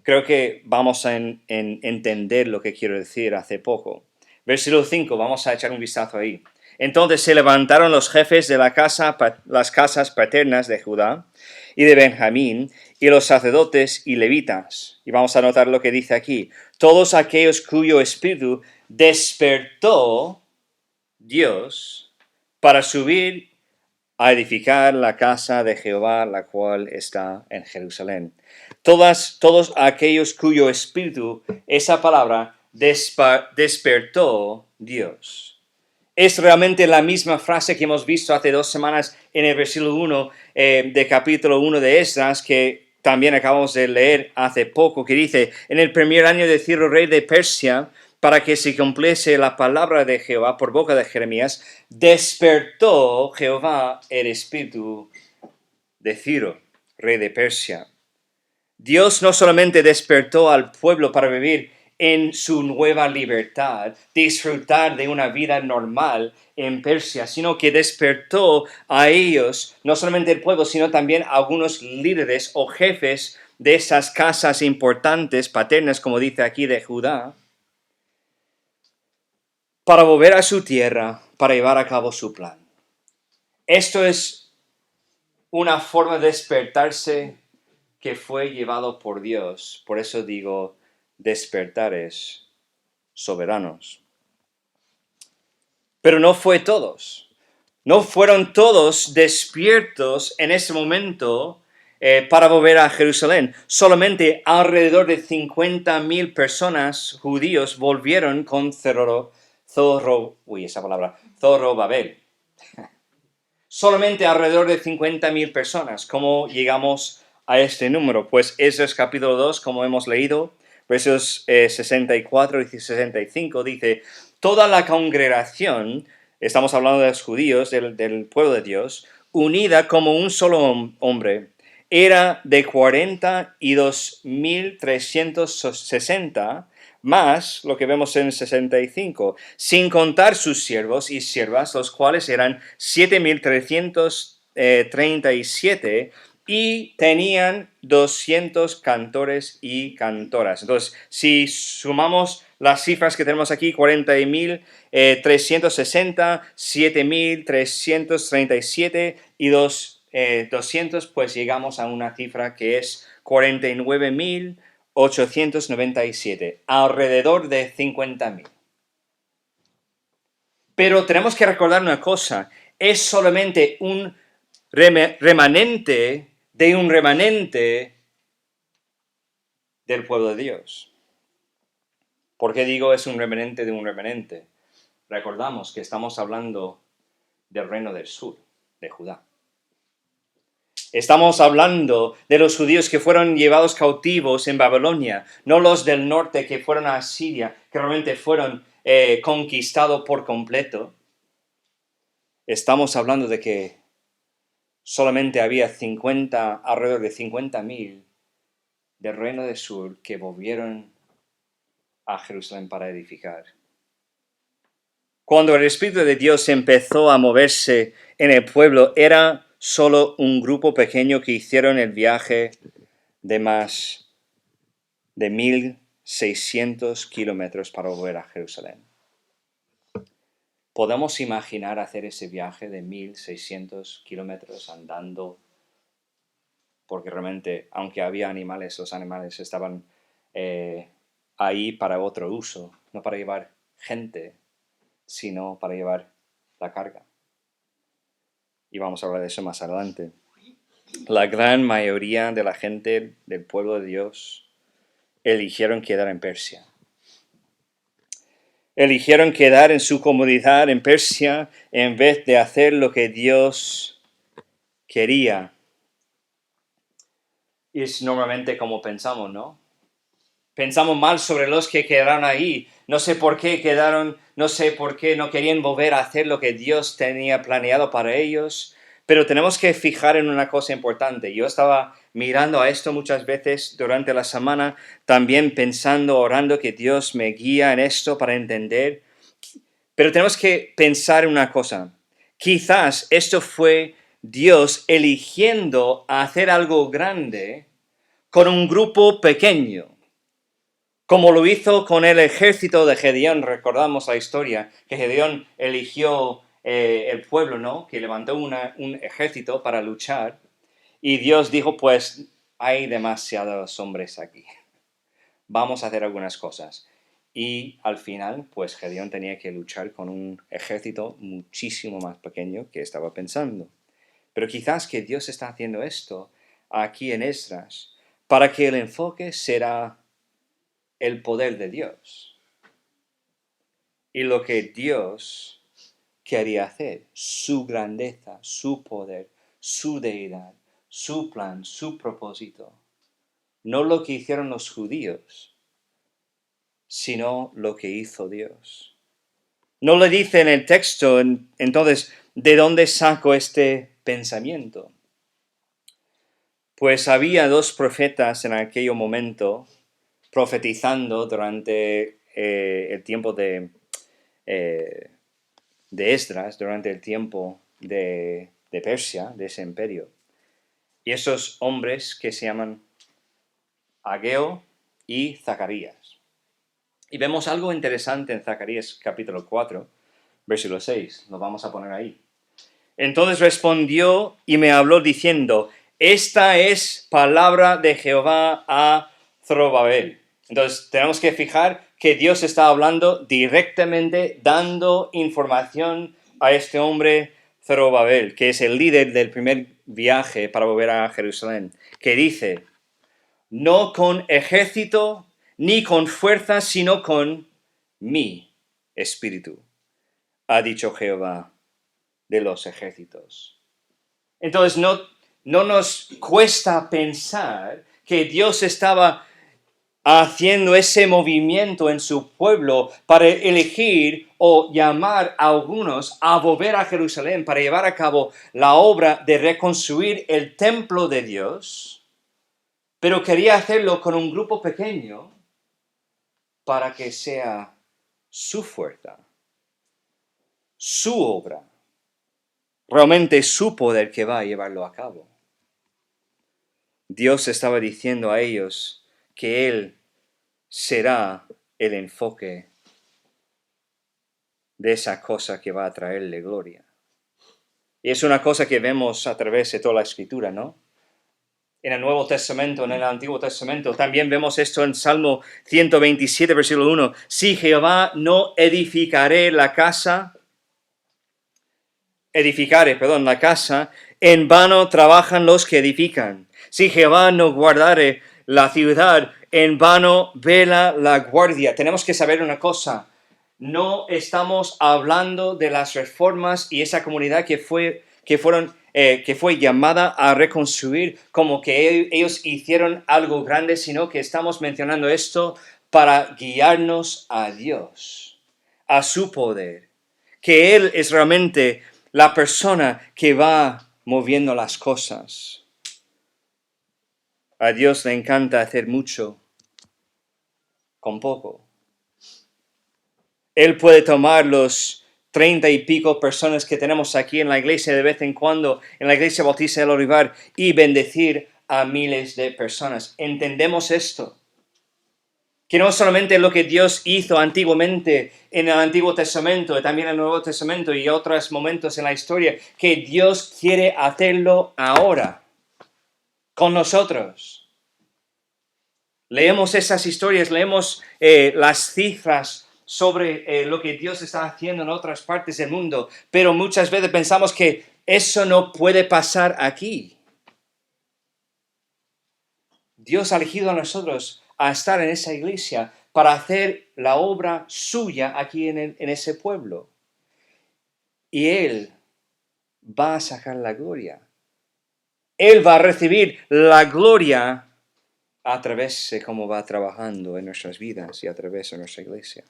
Creo que vamos a entender lo que quiero decir hace poco. Versículo 5, vamos a echar un vistazo ahí. Entonces se levantaron los jefes de las casas paternas de Judá y de Benjamín, y los sacerdotes y levitas. Y vamos a notar lo que dice aquí. Todos aquellos cuyo espíritu despertó Dios para subir a edificar la casa de Jehová, la cual está en Jerusalén. Todos aquellos cuyo espíritu, esa palabra, despertó Dios. Es realmente la misma frase que hemos visto hace 2 semanas en el versículo 1 de capítulo 1 de Esdras, que también acabamos de leer hace poco, que dice, en el primer año de Ciro, rey de Persia, para que se cumpliese la palabra de Jehová por boca de Jeremías, despertó Jehová el espíritu de Ciro, rey de Persia. Dios no solamente despertó al pueblo para vivir en su nueva libertad, disfrutar de una vida normal en Persia, sino que despertó a ellos, no solamente el pueblo, sino también a algunos líderes o jefes de esas casas importantes, paternas, como dice aquí, de Judá, para volver a su tierra, para llevar a cabo su plan. Esto es una forma de despertarse que fue llevado por Dios. Por eso digo, despertares soberanos. Pero no fue todos. No fueron todos despiertos en ese momento para volver a Jerusalén. Solamente alrededor de 50,000 personas judíos volvieron con Zorobabel. Solamente alrededor de 50,000 personas. ¿Cómo llegamos a este número? Pues Esdras capítulo 2, como hemos leído, versos 64 y 65, dice: toda la congregación, estamos hablando de los judíos, del pueblo de Dios, unida como un solo hombre, era de 42,360, más lo que vemos en 65, sin contar sus siervos y siervas, los cuales eran 7,337, y tenían 200 cantores y cantoras. Entonces, si sumamos las cifras que tenemos aquí, 40,360, 7,337 y 200, pues llegamos a una cifra que es 49,897, alrededor de 50,000. Pero tenemos que recordar una cosa, es solamente un remanente de un remanente del pueblo de Dios. ¿Por qué digo es un remanente de un remanente? Recordamos que estamos hablando del reino del sur, de Judá. Estamos hablando de los judíos que fueron llevados cautivos en Babilonia, no los del norte que fueron a Siria, que realmente fueron conquistados por completo. Estamos hablando de que solamente había alrededor de 50,000 del reino del sur que volvieron a Jerusalén para edificar. Cuando el Espíritu de Dios empezó a moverse en el pueblo, era solo un grupo pequeño que hicieron el viaje de más de 1,600 kilómetros para volver a Jerusalén. ¿Podemos imaginar hacer ese viaje de 1,600 kilómetros andando? Porque realmente, aunque había animales, los animales estaban ahí para otro uso, no para llevar gente, sino para llevar la carga. Y vamos a hablar de eso más adelante. La gran mayoría de la gente del pueblo de Dios eligieron quedar en Persia. Eligieron quedar en su comodidad en Persia en vez de hacer lo que Dios quería. Y es normalmente como pensamos, ¿no? Pensamos mal sobre los que quedaron ahí. No sé por qué quedaron, no sé por qué no querían volver a hacer lo que Dios tenía planeado para ellos. Pero tenemos que fijar en una cosa importante. Yo estaba mirando a esto muchas veces durante la semana, también pensando, orando que Dios me guía en esto para entender. Pero tenemos que pensar en una cosa. Quizás esto fue Dios eligiendo hacer algo grande con un grupo pequeño. Como lo hizo con el ejército de Gedeón. Recordamos la historia que Gedeón eligió el pueblo, ¿no? Que levantó un ejército para luchar. Y Dios dijo, pues hay demasiados hombres aquí. Vamos a hacer algunas cosas. Y al final, pues Gedeón tenía que luchar con un ejército muchísimo más pequeño que estaba pensando. Pero quizás que Dios está haciendo esto aquí en Esdras para que el enfoque será el poder de Dios y lo que Dios quería hacer, su grandeza, su poder, su deidad, su plan, su propósito. No lo que hicieron los judíos, sino lo que hizo Dios. No le dice en el texto, entonces, ¿de dónde saco este pensamiento? Pues había 2 profetas en aquel momento, profetizando durante el tiempo de Esdras, durante el tiempo de Persia, de ese imperio. Y esos hombres que se llaman Ageo y Zacarías. Y vemos algo interesante en Zacarías capítulo 4, versículo 6. Lo vamos a poner ahí. Entonces respondió y me habló diciendo, esta es palabra de Jehová a Zorobabel. Entonces tenemos que fijar que Dios está hablando directamente, dando información a este hombre Zorobabel, que es el líder del primer viaje para volver a Jerusalén, que dice, no con ejército ni con fuerza, sino con mi espíritu, ha dicho Jehová de los ejércitos. Entonces no nos cuesta pensar que Dios estaba haciendo ese movimiento en su pueblo para elegir o llamar a algunos a volver a Jerusalén para llevar a cabo la obra de reconstruir el templo de Dios, pero quería hacerlo con un grupo pequeño para que sea su fuerza, su obra, realmente su poder que va a llevarlo a cabo. Dios estaba diciendo a ellos que Él será el enfoque de esa cosa que va a traerle gloria. Y es una cosa que vemos a través de toda la Escritura, ¿no? En el Nuevo Testamento, en el Antiguo Testamento, también vemos esto en Salmo 127, versículo 1. Si Jehová no edificare la casa, en vano trabajan los que edifican. Si Jehová no guardare la ciudad, en vano vela la guardia. Tenemos que saber una cosa. No estamos hablando de las reformas y esa comunidad que fue llamada a reconstruir como que ellos hicieron algo grande, sino que estamos mencionando esto para guiarnos a Dios, a su poder, que Él es realmente la persona que va moviendo las cosas. A Dios le encanta hacer mucho con poco. Él puede tomar los 30 y pico personas que tenemos aquí en la iglesia de vez en cuando, en la iglesia Bautista del Olivar, y bendecir a miles de personas. ¿Entendemos esto? Que no solamente lo que Dios hizo antiguamente en el Antiguo Testamento, también en el Nuevo Testamento y otros momentos en la historia, que Dios quiere hacerlo ahora, con nosotros. Leemos esas historias, leemos las cifras sobre lo que Dios está haciendo en otras partes del mundo, pero muchas veces pensamos que eso no puede pasar aquí. Dios ha elegido a nosotros a estar en esa iglesia para hacer la obra suya aquí en ese pueblo. Y Él va a sacar la gloria. Él va a recibir la gloria a través de cómo va trabajando en nuestras vidas y a través de nuestra iglesia.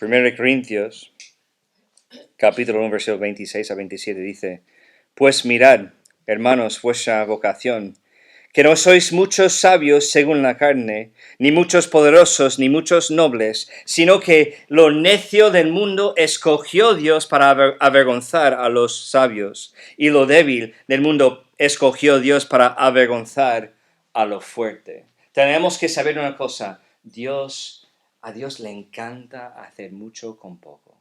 1 Corintios, capítulo 1, versículo 26 a 27 dice, pues mirad, hermanos, vuestra vocación, que no sois muchos sabios según la carne, ni muchos poderosos, ni muchos nobles, sino que lo necio del mundo escogió Dios para avergonzar a los sabios, y lo débil del mundo escogió Dios para avergonzar a lo fuerte. Tenemos que saber una cosa, a Dios le encanta hacer mucho con poco.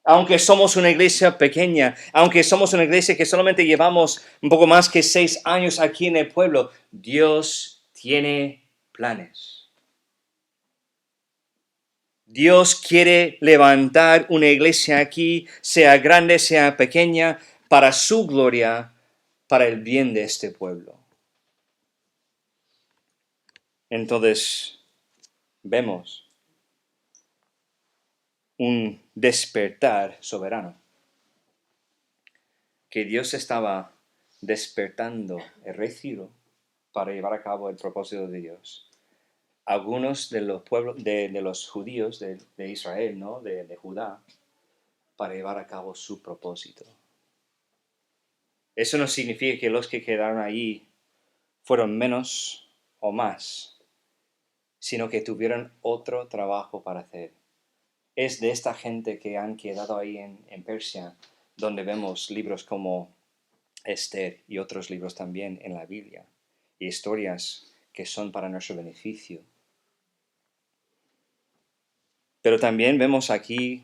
Aunque somos una iglesia pequeña, aunque somos una iglesia que solamente llevamos un poco más que 6 años aquí en el pueblo, Dios tiene planes. Dios quiere levantar una iglesia aquí, sea grande, sea pequeña, para su gloria, para el bien de este pueblo. Entonces, vemos un despertar soberano. Que Dios estaba despertando el rey Ciro para llevar a cabo el propósito de Dios. Algunos de los pueblos, de los judíos de Israel, ¿no? de Judá, para llevar a cabo su propósito. Eso no significa que los que quedaron ahí fueron menos o más, sino que tuvieron otro trabajo para hacer. Es de esta gente que han quedado ahí en Persia, donde vemos libros como Esther y otros libros también en la Biblia, y historias que son para nuestro beneficio. Pero también vemos aquí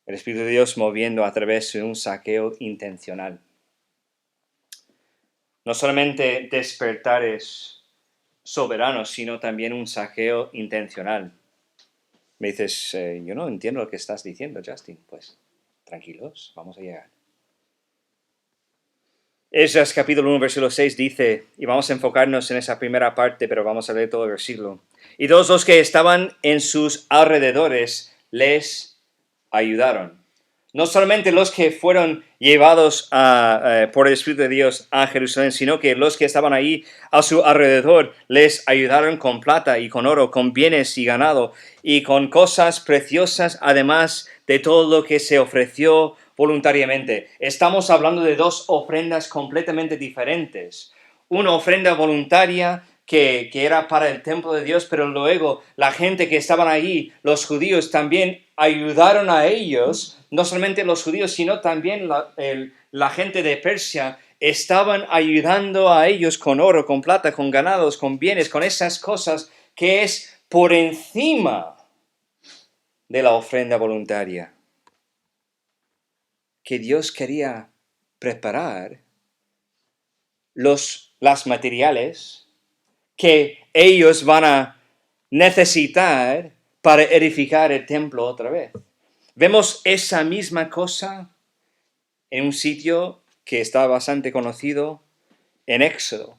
el Espíritu de Dios moviendo a través de un saqueo intencional. No solamente despertares soberanos, sino también un saqueo intencional. Me dices, yo no entiendo lo que estás diciendo, Justin. Pues, tranquilos, vamos a llegar. Esdras capítulo 1, versículo 6 dice, y vamos a enfocarnos en esa primera parte, pero vamos a leer todo el versículo. Y todos los que estaban en sus alrededores les ayudaron. No solamente los que fueron llevados por el Espíritu de Dios a Jerusalén, sino que los que estaban ahí a su alrededor les ayudaron con plata y con oro, con bienes y ganado, y con cosas preciosas, además de todo lo que se ofreció voluntariamente. Estamos hablando de dos ofrendas completamente diferentes. Una ofrenda voluntaria que era para el templo de Dios, pero luego la gente que estaban ahí, los judíos, también ayudaron a ellos. No solamente los judíos, sino también la gente de Persia estaban ayudando a ellos con oro, con plata, con ganados, con bienes, con esas cosas que es por encima de la ofrenda voluntaria. Que Dios quería preparar las materiales que ellos van a necesitar para edificar el templo otra vez. Vemos esa misma cosa en un sitio que está bastante conocido en Éxodo.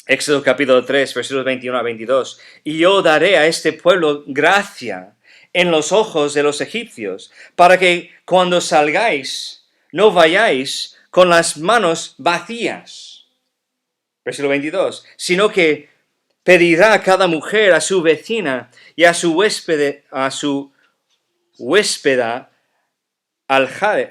Éxodo capítulo 3, versículos 21 a 22. Y yo daré a este pueblo gracia en los ojos de los egipcios, para que cuando salgáis no vayáis con las manos vacías. Versículo 22. Sino que pedirá cada mujer a su vecina y a su huéspeda aljaras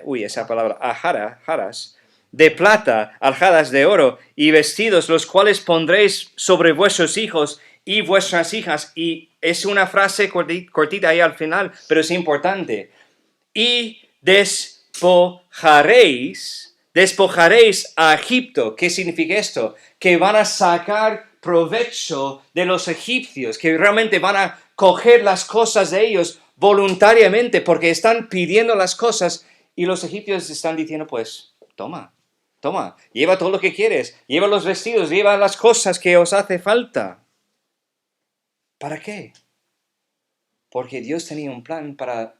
de plata, aljadas de oro y vestidos, los cuales pondréis sobre vuestros hijos y vuestras hijas. Y es una frase cortita ahí al final, pero es importante. Y despojaréis a Egipto. ¿Qué significa esto? Que van a sacar provecho de los egipcios, que realmente van a coger las cosas de ellos voluntariamente, porque están pidiendo las cosas y los egipcios están diciendo, pues, toma, lleva todo lo que quieres, lleva los vestidos, lleva las cosas que os hace falta. ¿Para qué? Porque Dios tenía un plan para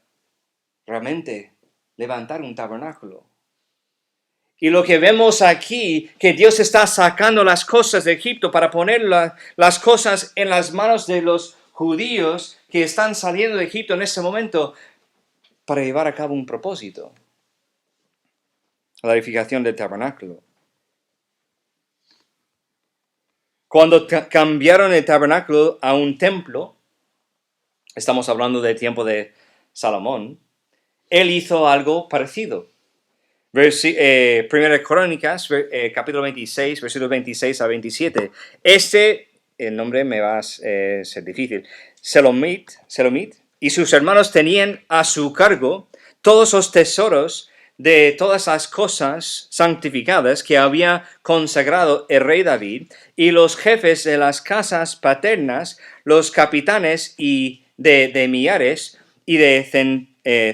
realmente levantar un tabernáculo. Y lo que vemos aquí, que Dios está sacando las cosas de Egipto para poner las cosas en las manos de los judíos que están saliendo de Egipto en ese momento para llevar a cabo un propósito. La edificación del tabernáculo. Cuando cambiaron el tabernáculo a un templo, estamos hablando del tiempo de Salomón, él hizo algo parecido. Primera Crónicas, capítulo 26, versículos 26 a 27. El nombre me va a ser difícil. Selomit y sus hermanos tenían a su cargo todos los tesoros de todas las cosas santificadas que había consagrado el rey David, y los jefes de las casas paternas, los capitanes de millares y de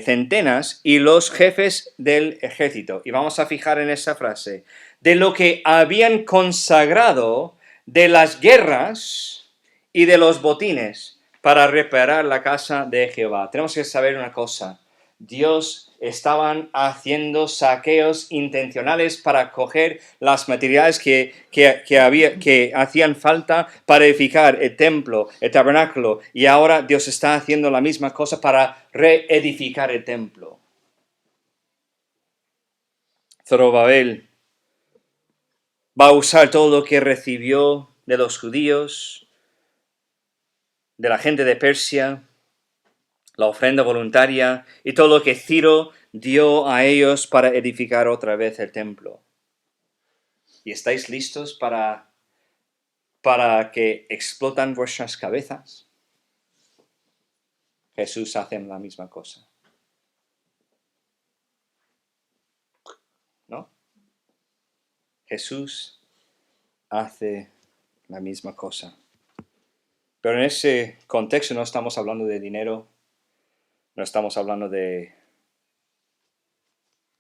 centenas, y los jefes del ejército. Y vamos a fijar en esa frase, de lo que habían consagrado de las guerras y de los botines para reparar la casa de Jehová. Tenemos que saber una cosa, Dios estaban haciendo saqueos intencionales para coger las materiales que hacían falta para edificar el templo, el tabernáculo, y ahora Dios está haciendo la misma cosa para reedificar el templo. Zorobabel va a usar todo lo que recibió de los judíos, de la gente de Persia, la ofrenda voluntaria y todo lo que Ciro dio a ellos para edificar otra vez el templo. ¿Y estáis listos para para que explotan vuestras cabezas, Jesús hace la misma cosa. ¿No? Jesús hace la misma cosa. Pero en ese contexto no estamos hablando de dinero, no estamos hablando de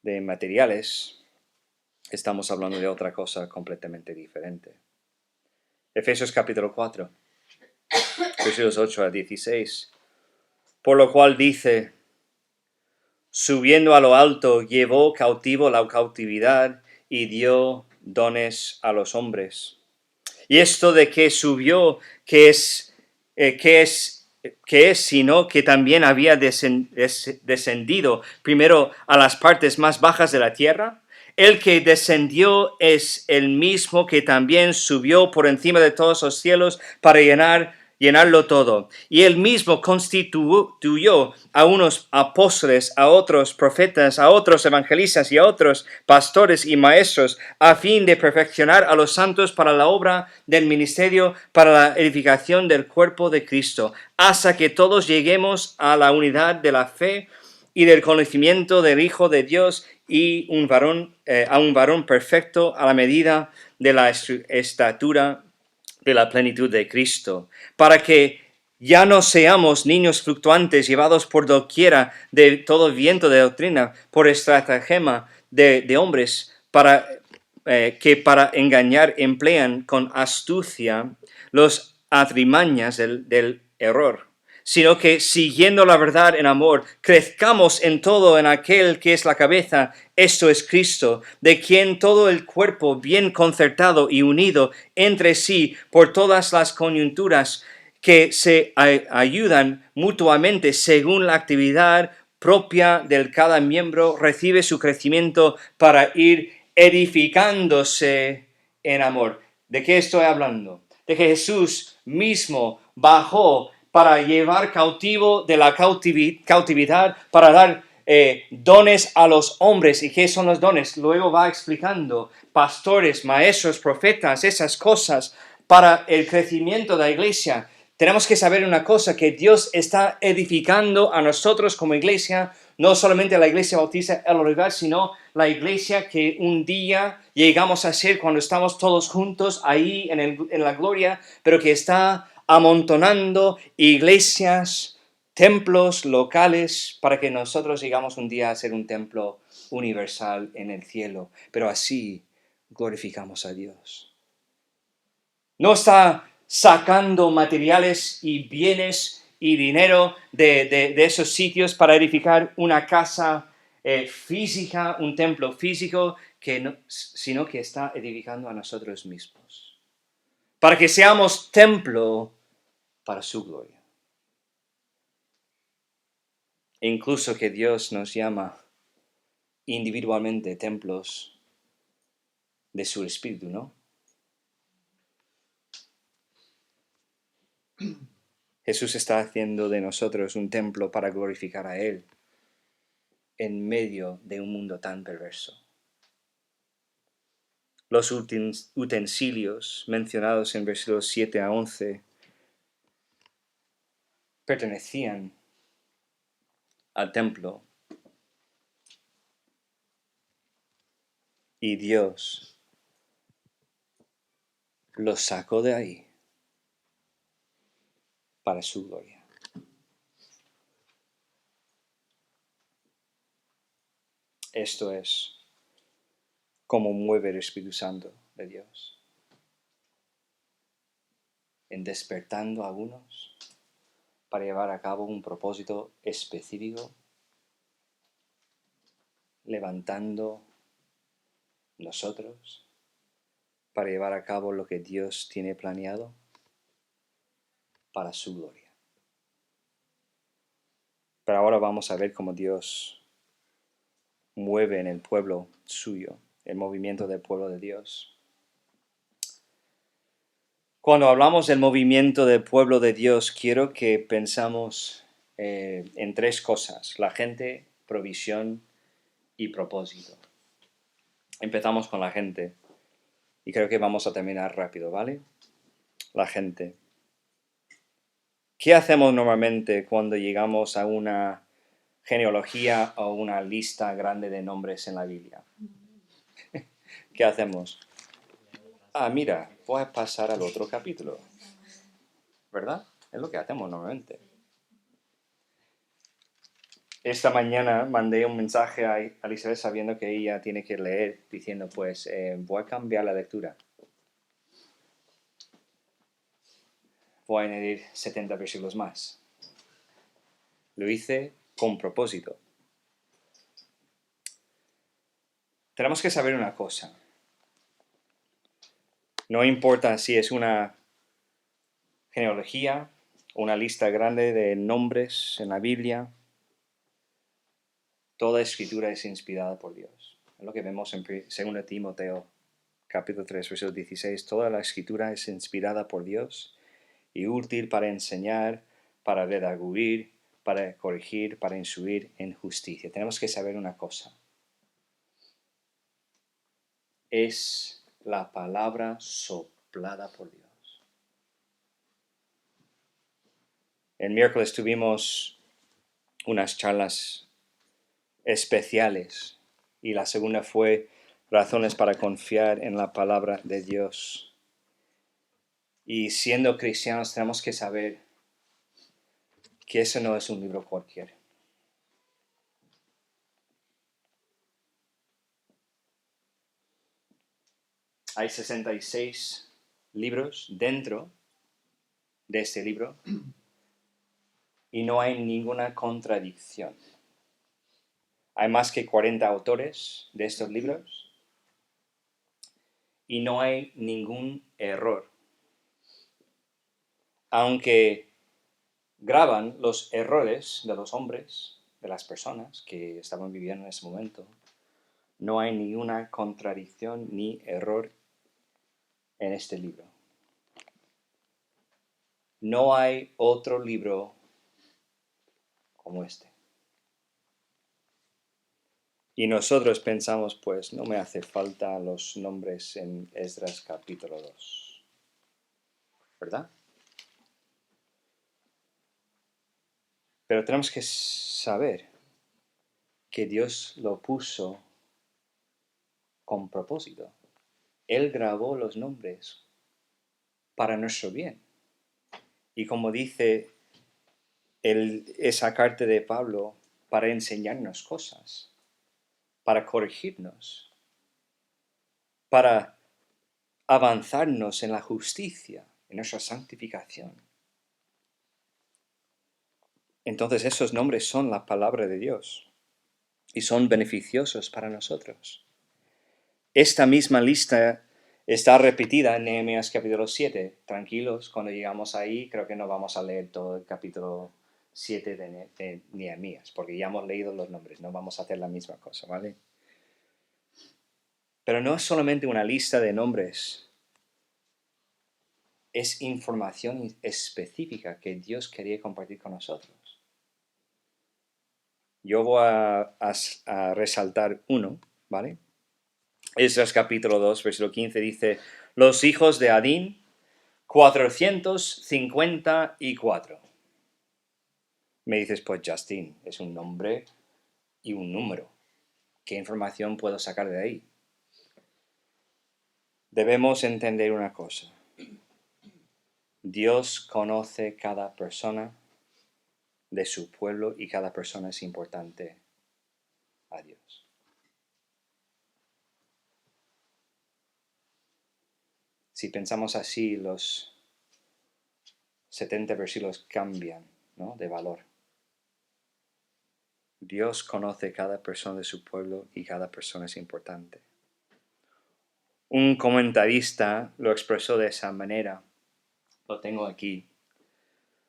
materiales, estamos hablando de otra cosa completamente diferente. Efesios capítulo 4, versículos 8 a 16. Por lo cual dice, subiendo a lo alto, llevó cautivo la cautividad y dio dones a los hombres. Y esto de que subió, que es sino que también había descendido primero a las partes más bajas de la tierra. El que descendió es el mismo que también subió por encima de todos los cielos para llenarlo todo. Y él mismo constituyó a unos apóstoles, a otros profetas, a otros evangelistas y a otros pastores y maestros, a fin de perfeccionar a los santos para la obra del ministerio, para la edificación del cuerpo de Cristo, hasta que todos lleguemos a la unidad de la fe y del conocimiento del Hijo de Dios y a un varón perfecto a la medida de la estatura de la plenitud de Cristo, para que ya no seamos niños fluctuantes llevados por doquiera de todo viento de doctrina, por estratagema de hombres, que para engañar emplean con astucia los artimañas del error, sino que siguiendo la verdad en amor, crezcamos en todo en aquel que es la cabeza, esto es Cristo, de quien todo el cuerpo bien concertado y unido entre sí por todas las coyunturas que se ayudan mutuamente según la actividad propia del cada miembro, recibe su crecimiento para ir edificándose en amor. ¿De qué estoy hablando? De que Jesús mismo bajó para llevar cautivo de la cautividad, para dar dones a los hombres. ¿Y qué son los dones? Luego va explicando pastores, maestros, profetas, esas cosas para el crecimiento de la iglesia. Tenemos que saber una cosa, que Dios está edificando a nosotros como iglesia, no solamente la iglesia bautista El Olivar, sino la iglesia que un día llegamos a ser cuando estamos todos juntos ahí en la gloria, pero que está amontonando iglesias, templos locales, para que nosotros llegamos un día a ser un templo universal en el cielo. Pero así glorificamos a Dios. No está sacando materiales y bienes y dinero de esos sitios para edificar una casa física, un templo físico, sino que está edificando a nosotros mismos, para que seamos templo para su gloria. E incluso que Dios nos llama individualmente templos de su Espíritu, ¿no? Jesús está haciendo de nosotros un templo para glorificar a Él en medio de un mundo tan perverso. Los utensilios mencionados en versículos 7 a 11 pertenecían al templo y Dios los sacó de ahí para su gloria. Esto es cómo mueve el Espíritu Santo de Dios, en despertando a unos para llevar a cabo un propósito específico, levantando nosotros para llevar a cabo lo que Dios tiene planeado para su gloria. Pero ahora vamos a ver cómo Dios mueve en el pueblo suyo, el movimiento del pueblo de Dios. Cuando hablamos del movimiento del pueblo de Dios, quiero que pensamos en tres cosas: la gente, provisión y propósito. Empezamos con la gente y creo que vamos a terminar rápido, ¿vale? la gente. ¿Qué hacemos normalmente cuando llegamos a una genealogía o una lista grande de nombres en la Biblia? ¿Qué hacemos? Mira, voy a pasar al otro capítulo. ¿Verdad? Es lo que hacemos normalmente. Esta mañana mandé un mensaje a Elizabeth sabiendo que ella tiene que leer, diciendo, pues, voy a cambiar la lectura. Voy a añadir 70 versículos más. Lo hice con propósito. Tenemos que saber una cosa. No importa si es una genealogía, una lista grande de nombres en la Biblia, toda escritura es inspirada por Dios. Es lo que vemos en 2 Timoteo, capítulo 3, versículo 16. Toda la escritura es inspirada por Dios y útil para enseñar, para redarguir, para corregir, para instruir en justicia. Tenemos que saber una cosa. Es la palabra soplada por Dios. El miércoles tuvimos unas charlas especiales y la segunda fue razones para confiar en la palabra de Dios. Y siendo cristianos tenemos que saber que eso no es un libro cualquiera. Hay 66 libros dentro de este libro y no hay ninguna contradicción. Hay más que 40 autores de estos libros y no hay ningún error. Aunque graban los errores de los hombres, de las personas que estaban viviendo en ese momento, no hay ninguna contradicción ni error en este libro. No hay otro libro como este. Y nosotros pensamos, pues, no me hace falta los nombres en Esdras capítulo 2. ¿Verdad? Pero tenemos que saber que Dios lo puso con propósito. Él grabó los nombres para nuestro bien. Y como dice esa carta de Pablo, para enseñarnos cosas, para corregirnos, para avanzarnos en la justicia, en nuestra santificación. Entonces esos nombres son la palabra de Dios y son beneficiosos para nosotros. Esta misma lista está repetida en Nehemías capítulo 7. Tranquilos, cuando llegamos ahí creo que no vamos a leer todo el capítulo 7 de Nehemías, porque ya hemos leído los nombres, no vamos a hacer la misma cosa, ¿vale? Pero no es solamente una lista de nombres, es información específica que Dios quería compartir con nosotros. Yo voy a resaltar uno, ¿vale? Esdras capítulo 2, versículo 15 dice, los hijos de Adín, 454. Me dices, pues Justin, es un nombre y un número. ¿Qué información puedo sacar de ahí? Debemos entender una cosa. Dios conoce cada persona de su pueblo y cada persona es importante a Dios. Si pensamos así, los 70 versículos cambian, ¿no?, de valor. Dios conoce cada persona de su pueblo y cada persona es importante. Un comentarista lo expresó de esa manera. Lo tengo aquí.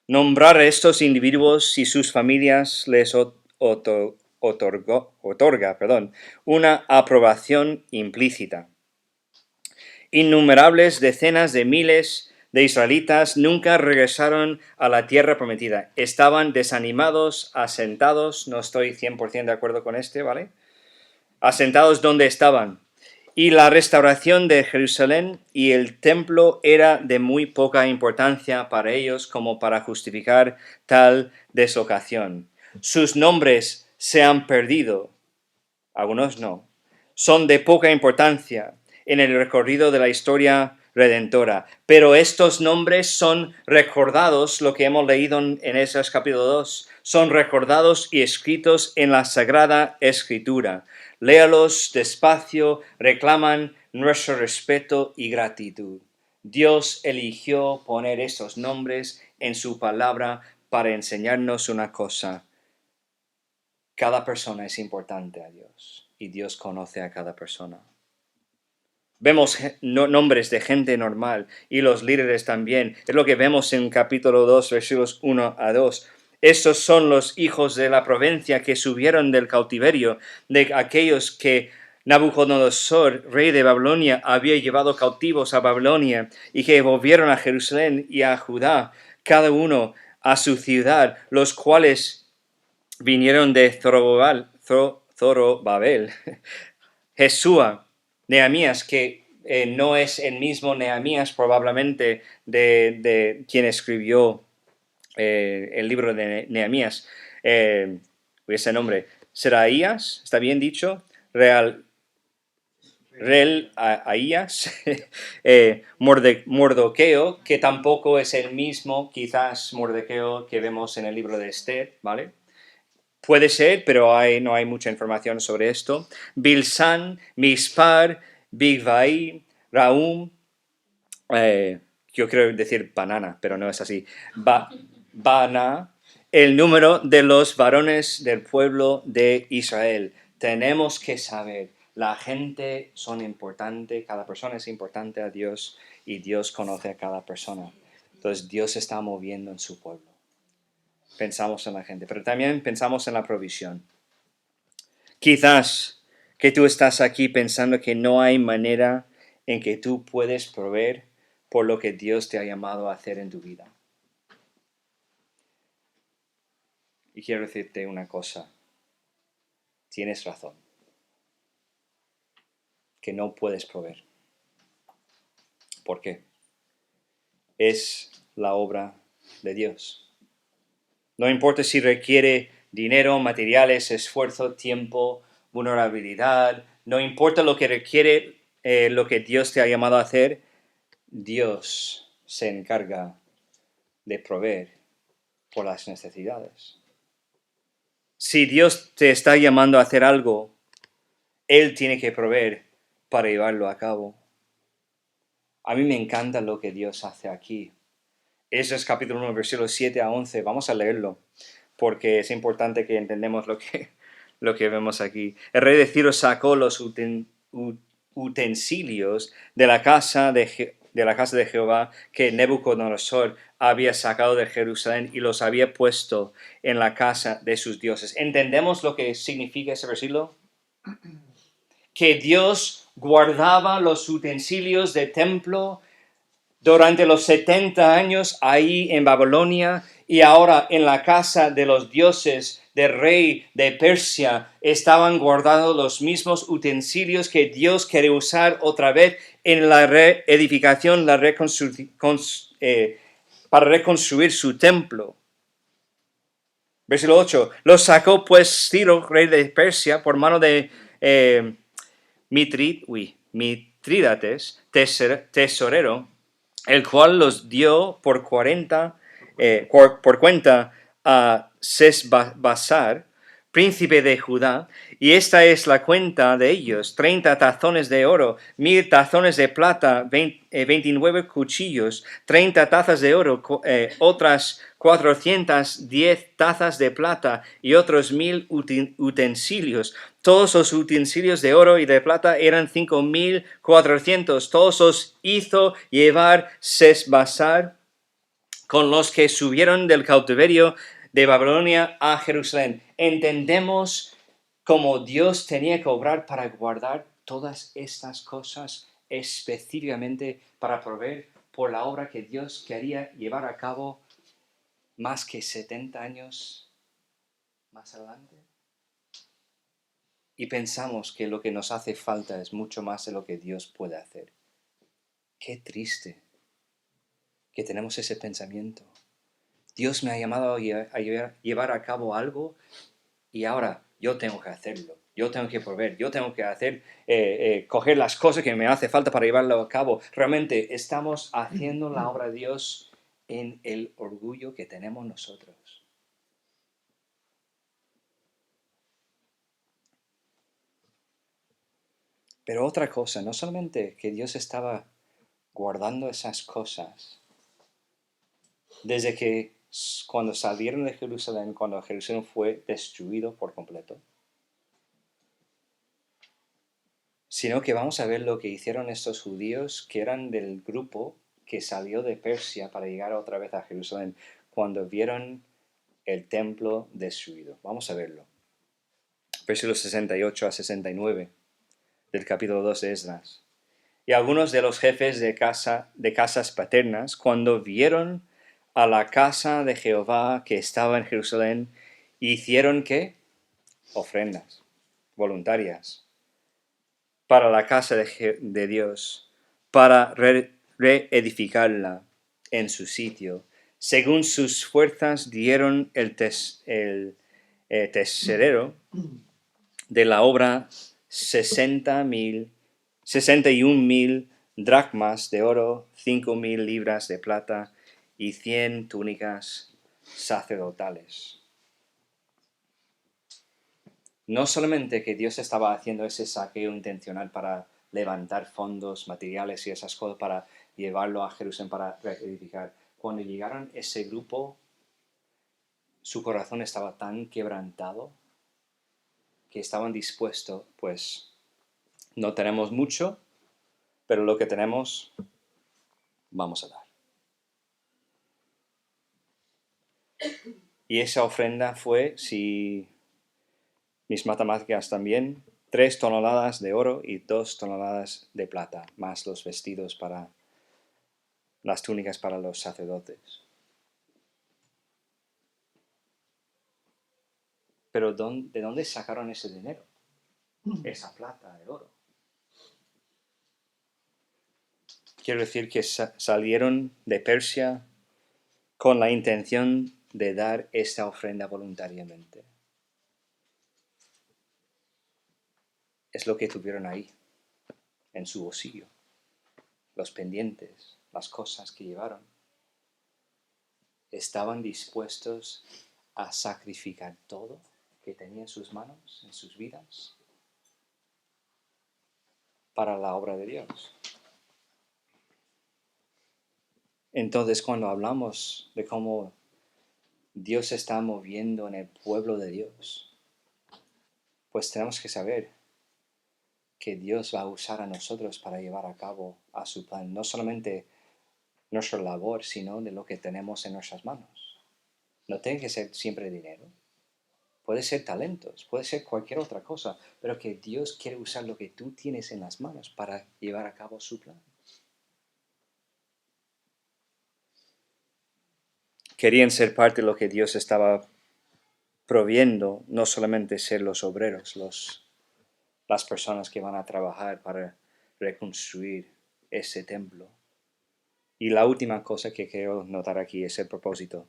Nombrar a estos individuos y sus familias les otorga una aprobación implícita. Innumerables decenas de miles de israelitas nunca regresaron a la tierra prometida. Estaban desanimados, asentados, no estoy 100% de acuerdo con ¿vale? Asentados donde estaban. Y la restauración de Jerusalén y el templo era de muy poca importancia para ellos como para justificar tal deslocación. Sus nombres se han perdido, algunos no, son de poca importancia en el recorrido de la historia redentora, pero estos nombres son recordados, lo que hemos leído en Esdras capítulo 2, son recordados y escritos en la Sagrada Escritura. Léalos despacio, reclaman nuestro respeto y gratitud. Dios eligió poner estos nombres en su palabra para enseñarnos una cosa. Cada persona es importante a Dios y Dios conoce a cada persona. Vemos nombres de gente normal y los líderes también. Es lo que vemos en capítulo 2, versículos 1 a 2. Estos son los hijos de la provincia que subieron del cautiverio, de aquellos que Nabucodonosor, rey de Babilonia, había llevado cautivos a Babilonia y que volvieron a Jerusalén y a Judá, cada uno a su ciudad, los cuales vinieron de Zorobabel, Jesúa, Nehemías, que no es el mismo Nehemías probablemente de quien escribió el libro de Nehemías. Ese nombre, Seraías, ¿está bien dicho? Aías, Mordoqueo, que tampoco es el mismo, quizás Mordoqueo que vemos en el libro de Esther, ¿vale? Puede ser, pero no hay mucha información sobre esto. Bilsan, Mispar, Bigvai, Raum, yo quiero decir banana, pero no es así. Bana, el número de los varones del pueblo de Israel. Tenemos que saber, la gente son importante, cada persona es importante a Dios y Dios conoce a cada persona. Entonces Dios se está moviendo en su pueblo. Pensamos en la gente, pero también pensamos en la provisión. Quizás que tú estás aquí pensando que no hay manera en que tú puedes proveer por lo que Dios te ha llamado a hacer en tu vida. Y quiero decirte una cosa. Tienes razón. Que no puedes proveer. ¿Por qué? Es la obra de Dios. No importa si requiere dinero, materiales, esfuerzo, tiempo, vulnerabilidad. No importa lo que requiere, lo que Dios te ha llamado a hacer. Dios se encarga de proveer por las necesidades. Si Dios te está llamando a hacer algo, Él tiene que proveer para llevarlo a cabo. A mí me encanta lo que Dios hace aquí. Ese es capítulo 1, versículos 7 a 11. Vamos a leerlo, porque es importante que entendamos lo que vemos aquí. El rey de Ciro sacó los utensilios de la casa de Jehová que Nabucodonosor había sacado de Jerusalén y los había puesto en la casa de sus dioses. ¿Entendemos lo que significa ese versículo? Que Dios guardaba los utensilios del templo durante los 70 años ahí en Babilonia y ahora en la casa de los dioses del rey de Persia estaban guardados los mismos utensilios que Dios quiere usar otra vez en la reedificación, para reconstruir su templo. Versículo 8. Los sacó pues Ciro, rey de Persia, por mano de Mitrídates, tesorero, el cual los dio por cuenta a Sesbazar, príncipe de Judá, y esta es la cuenta de ellos: 30 tazones de oro, 1000 tazones de plata, 29 cuchillos, 30 tazas de oro, otras 410 tazas de plata y otros 1000 utensilios. Todos los utensilios de oro y de plata eran 5400. Todos los hizo llevar Sesbazar con los que subieron del cautiverio de Babilonia a Jerusalén. Entendemos cómo Dios tenía que obrar para guardar todas estas cosas específicamente para proveer por la obra que Dios quería llevar a cabo más que 70 años más adelante. y pensamos que lo que nos hace falta es mucho más de lo que Dios puede hacer. Qué triste que tenemos ese pensamiento. Dios me ha llamado a llevar a cabo algo y ahora yo tengo que hacerlo. Yo tengo que proveer, yo tengo que hacer, coger las cosas que me hace falta para llevarlo a cabo. Realmente estamos haciendo la obra de Dios en el orgullo que tenemos nosotros. Pero otra cosa, no solamente que Dios estaba guardando esas cosas, desde que cuando salieron de Jerusalén, cuando Jerusalén fue destruido por completo, sino que vamos a ver lo que hicieron estos judíos que eran del grupo que salió de Persia para llegar otra vez a Jerusalén, cuando vieron el templo destruido. Vamos a verlo. Versículos 68 a 69 del capítulo 2 de Esdras. Y algunos de los jefes de casas paternas, cuando vieron a la casa de Jehová que estaba en Jerusalén, hicieron ¿qué? Ofrendas voluntarias para la casa de Dios, para reedificarla en su sitio. Según sus fuerzas dieron el tesorero de la obra 61,000 dracmas de oro, 5,000 libras de plata y 100 túnicas sacerdotales. No solamente que Dios estaba haciendo ese saqueo intencional para levantar fondos, materiales y esas cosas para llevarlo a Jerusalén para reedificar. Cuando llegaron ese grupo, su corazón estaba tan quebrantado que estaban dispuestos, pues, no tenemos mucho, pero lo que tenemos, vamos a dar. Y esa ofrenda fue, si mis matemáticas también, 3 toneladas de oro y 2 toneladas de plata, más los vestidos para las túnicas para los sacerdotes. Pero ¿de dónde sacaron ese dinero? Esa plata, el oro. Quiero decir que salieron de Persia con la intención de dar esta ofrenda voluntariamente. Es lo que tuvieron ahí, en su bolsillo. Los pendientes, las cosas que llevaron. Estaban dispuestos a sacrificar todo que tenía en sus manos, en sus vidas, para la obra de Dios. Entonces, cuando hablamos de cómo Dios se está moviendo en el pueblo de Dios, pues tenemos que saber que Dios va a usar a nosotros para llevar a cabo a su plan, no solamente nuestra labor, sino de lo que tenemos en nuestras manos. No tiene que ser siempre dinero, puede ser talentos, puede ser cualquier otra cosa, pero que Dios quiere usar lo que tú tienes en las manos para llevar a cabo su plan. Querían ser parte de lo que Dios estaba proviendo, no solamente ser los obreros, las personas que van a trabajar para reconstruir ese templo. Y la última cosa que quiero notar aquí es el propósito.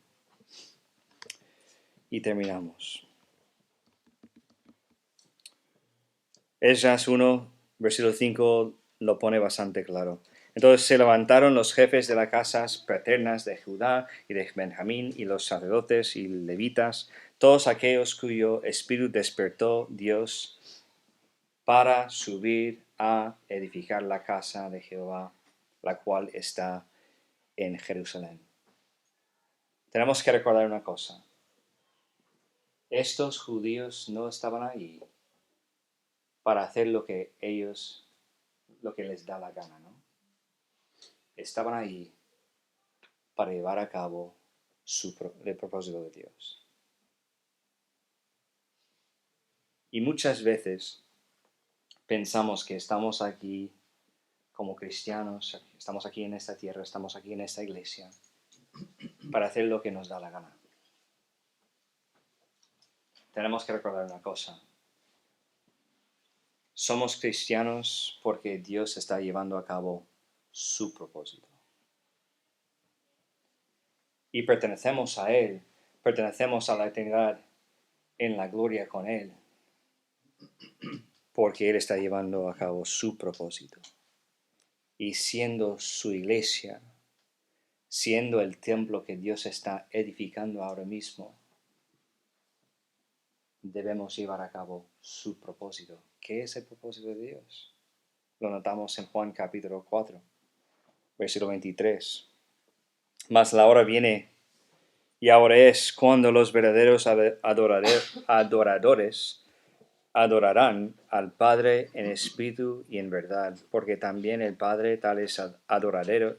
Y terminamos. Esdras 1, versículo 5 lo pone bastante claro. Entonces se levantaron los jefes de las casas paternas de Judá y de Benjamín y los sacerdotes y levitas, todos aquellos cuyo espíritu despertó Dios para subir a edificar la casa de Jehová, la cual está en Jerusalén. Tenemos que recordar una cosa. Estos judíos no estaban ahí para hacer lo que les da la gana, ¿no? Estaban ahí para llevar a cabo el propósito de Dios. Y muchas veces pensamos que estamos aquí como cristianos, estamos aquí en esta tierra, estamos aquí en esta iglesia, para hacer lo que nos da la gana. Tenemos que recordar una cosa. Somos cristianos porque Dios está llevando a cabo su propósito. Y pertenecemos a Él, pertenecemos a la eternidad en la gloria con Él, porque Él está llevando a cabo su propósito. Y siendo su iglesia, siendo el templo que Dios está edificando ahora mismo, debemos llevar a cabo su propósito. ¿Qué es el propósito de Dios? Lo notamos en Juan capítulo 4, versículo 23. Mas la hora viene, y ahora es cuando los verdaderos adoradores adorarán al Padre en espíritu y en verdad, porque también el Padre tales adoradores,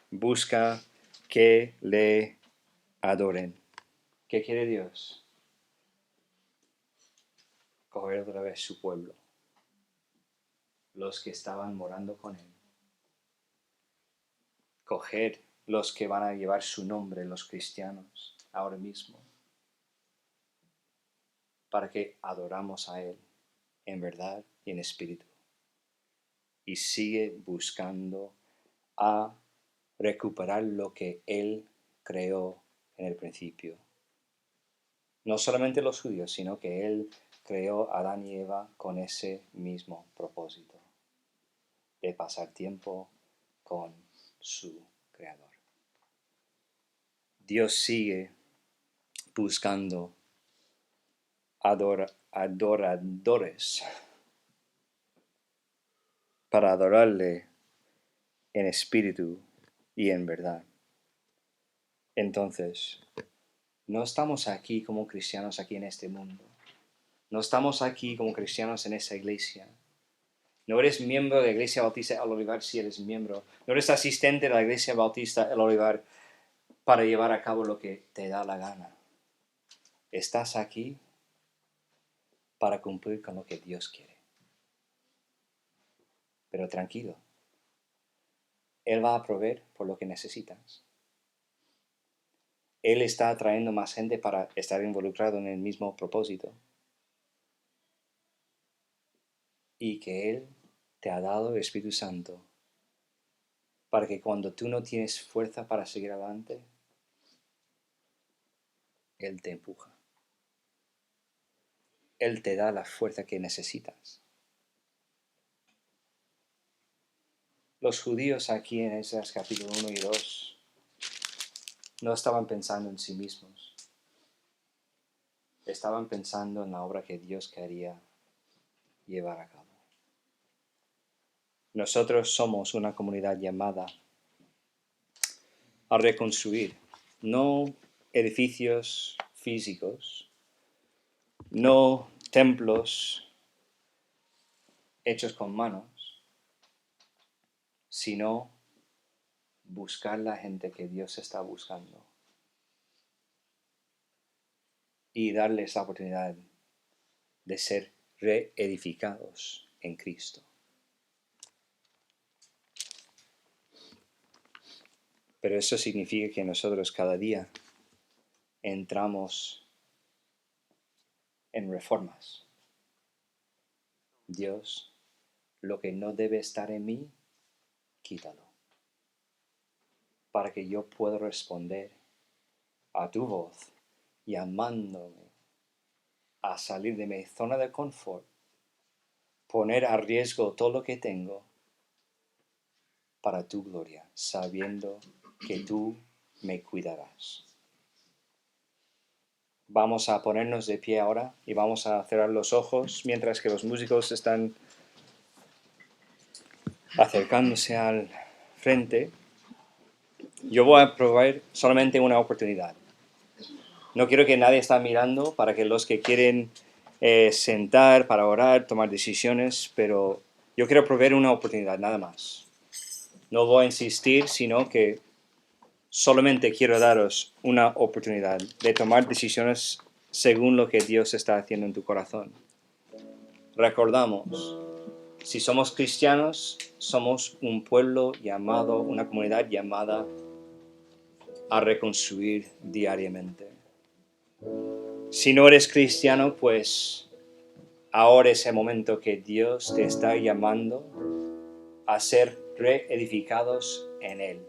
busca que le adoren. ¿Qué quiere Dios? Coger otra vez su pueblo, los que estaban morando con Él. Coger los que van a llevar su nombre, los cristianos, ahora mismo, para que adoramos a Él en verdad y en espíritu. Y sigue buscando a recuperar lo que Él creó en el principio. No solamente los judíos, sino que Él creó a Adán y Eva con ese mismo propósito, de pasar tiempo con su Creador. Dios sigue buscando adoradores para adorarle en espíritu y en verdad. Entonces, no estamos aquí como cristianos aquí en este mundo. No estamos aquí como cristianos en esa iglesia. No eres miembro de la Iglesia Bautista El Olivar si eres miembro. No eres asistente de la Iglesia Bautista El Olivar para llevar a cabo lo que te da la gana. Estás aquí para cumplir con lo que Dios quiere. Pero tranquilo, Él va a proveer por lo que necesitas. Él está atrayendo más gente para estar involucrado en el mismo propósito. Y que Él te ha dado el Espíritu Santo para que cuando tú no tienes fuerza para seguir adelante, Él te empuja. Él te da la fuerza que necesitas. Los judíos aquí en Esdras capítulo 1 y 2 no estaban pensando en sí mismos. Estaban pensando en la obra que Dios quería llevar a cabo. Nosotros somos una comunidad llamada a reconstruir, no edificios físicos, no templos hechos con manos, sino buscar la gente que Dios está buscando y darles la oportunidad de ser reedificados en Cristo. Pero eso significa que nosotros cada día entramos en reformas. Dios, lo que no debe estar en mí, quítalo, para que yo pueda responder a tu voz, llamándome a salir de mi zona de confort, poner a riesgo todo lo que tengo para tu gloria, sabiendo que tú me cuidarás. Vamos a ponernos de pie ahora y vamos a cerrar los ojos mientras que los músicos están acercándose al frente. Yo voy a proveer solamente una oportunidad. No quiero que nadie esté mirando para que los que quieren sentar para orar, tomar decisiones, pero yo quiero proveer una oportunidad, nada más. No voy a insistir, sino que solamente quiero daros una oportunidad de tomar decisiones según lo que Dios está haciendo en tu corazón. Recordamos, si somos cristianos, somos un pueblo llamado, una comunidad llamada a reconstruir diariamente. Si no eres cristiano, pues ahora es el momento que Dios te está llamando a ser reedificados en Él.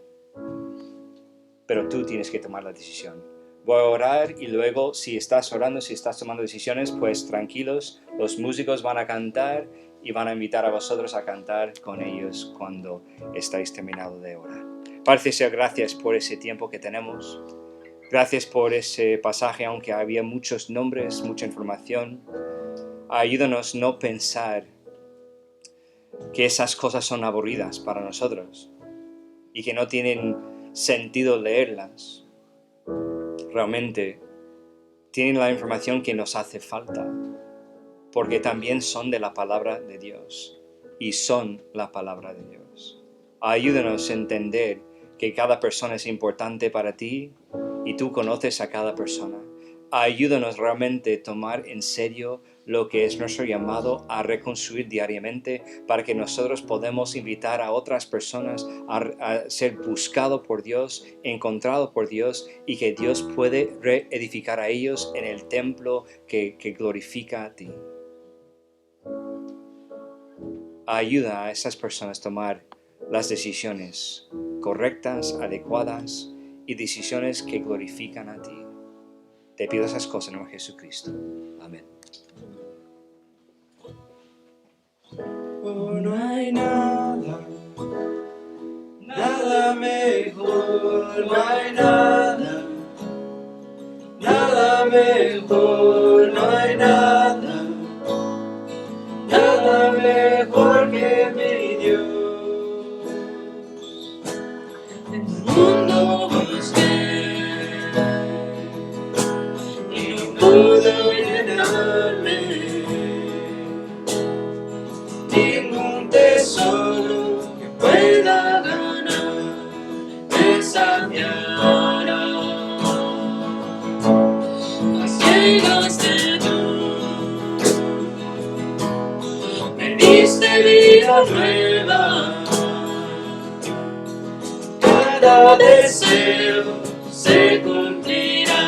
Pero tú tienes que tomar la decisión. Voy a orar y luego si estás orando, si estás tomando decisiones, pues tranquilos, los músicos van a cantar y van a invitar a vosotros a cantar con ellos cuando estáis terminado de orar. Padre, Señor, gracias por ese tiempo que tenemos. Gracias por ese pasaje, aunque había muchos nombres, mucha información. Ayúdanos a no pensar que esas cosas son aburridas para nosotros y que no tienen sentido leerlas. Realmente tienen la información que nos hace falta, porque también son de la palabra de Dios y son la palabra de Dios. Ayúdanos a entender que cada persona es importante para ti y tú conoces a cada persona. Ayúdanos realmente a tomar en serio lo que es nuestro llamado a reconstruir diariamente para que nosotros podamos invitar a otras personas a ser buscado por Dios, encontrado por Dios y que Dios puede reedificar a ellos en el templo que glorifica a ti. Ayuda a esas personas a tomar las decisiones correctas, adecuadas y decisiones que glorifican a ti. Te pido esas cosas en el nombre de Jesucristo. Amén. Oh, no hay nada, nada mejor, no hay nada, nada mejor, no hay nada, nada mejor que mi Dios. El mundo busqué y no pudo llenarme. Ningún tesoro que pueda ganar me saciará. Mas llegaste tú, me diste vida nueva. Cada deseo se cumplirá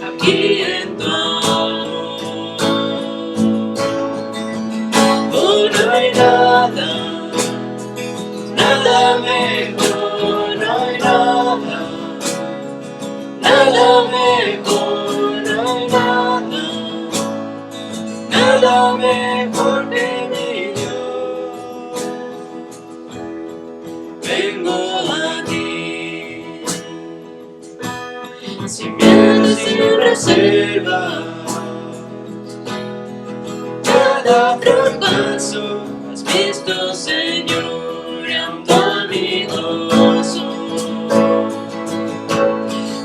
aquí en tu amor. Oh, no hay nada, nada mejor, no hay nada, nada mejor, no hay nada, nada mejor que mi Dios. Vengo a ti, sin miedo y sin reserva. Cada fracaso has visto, Señor, y aún a mi gozo.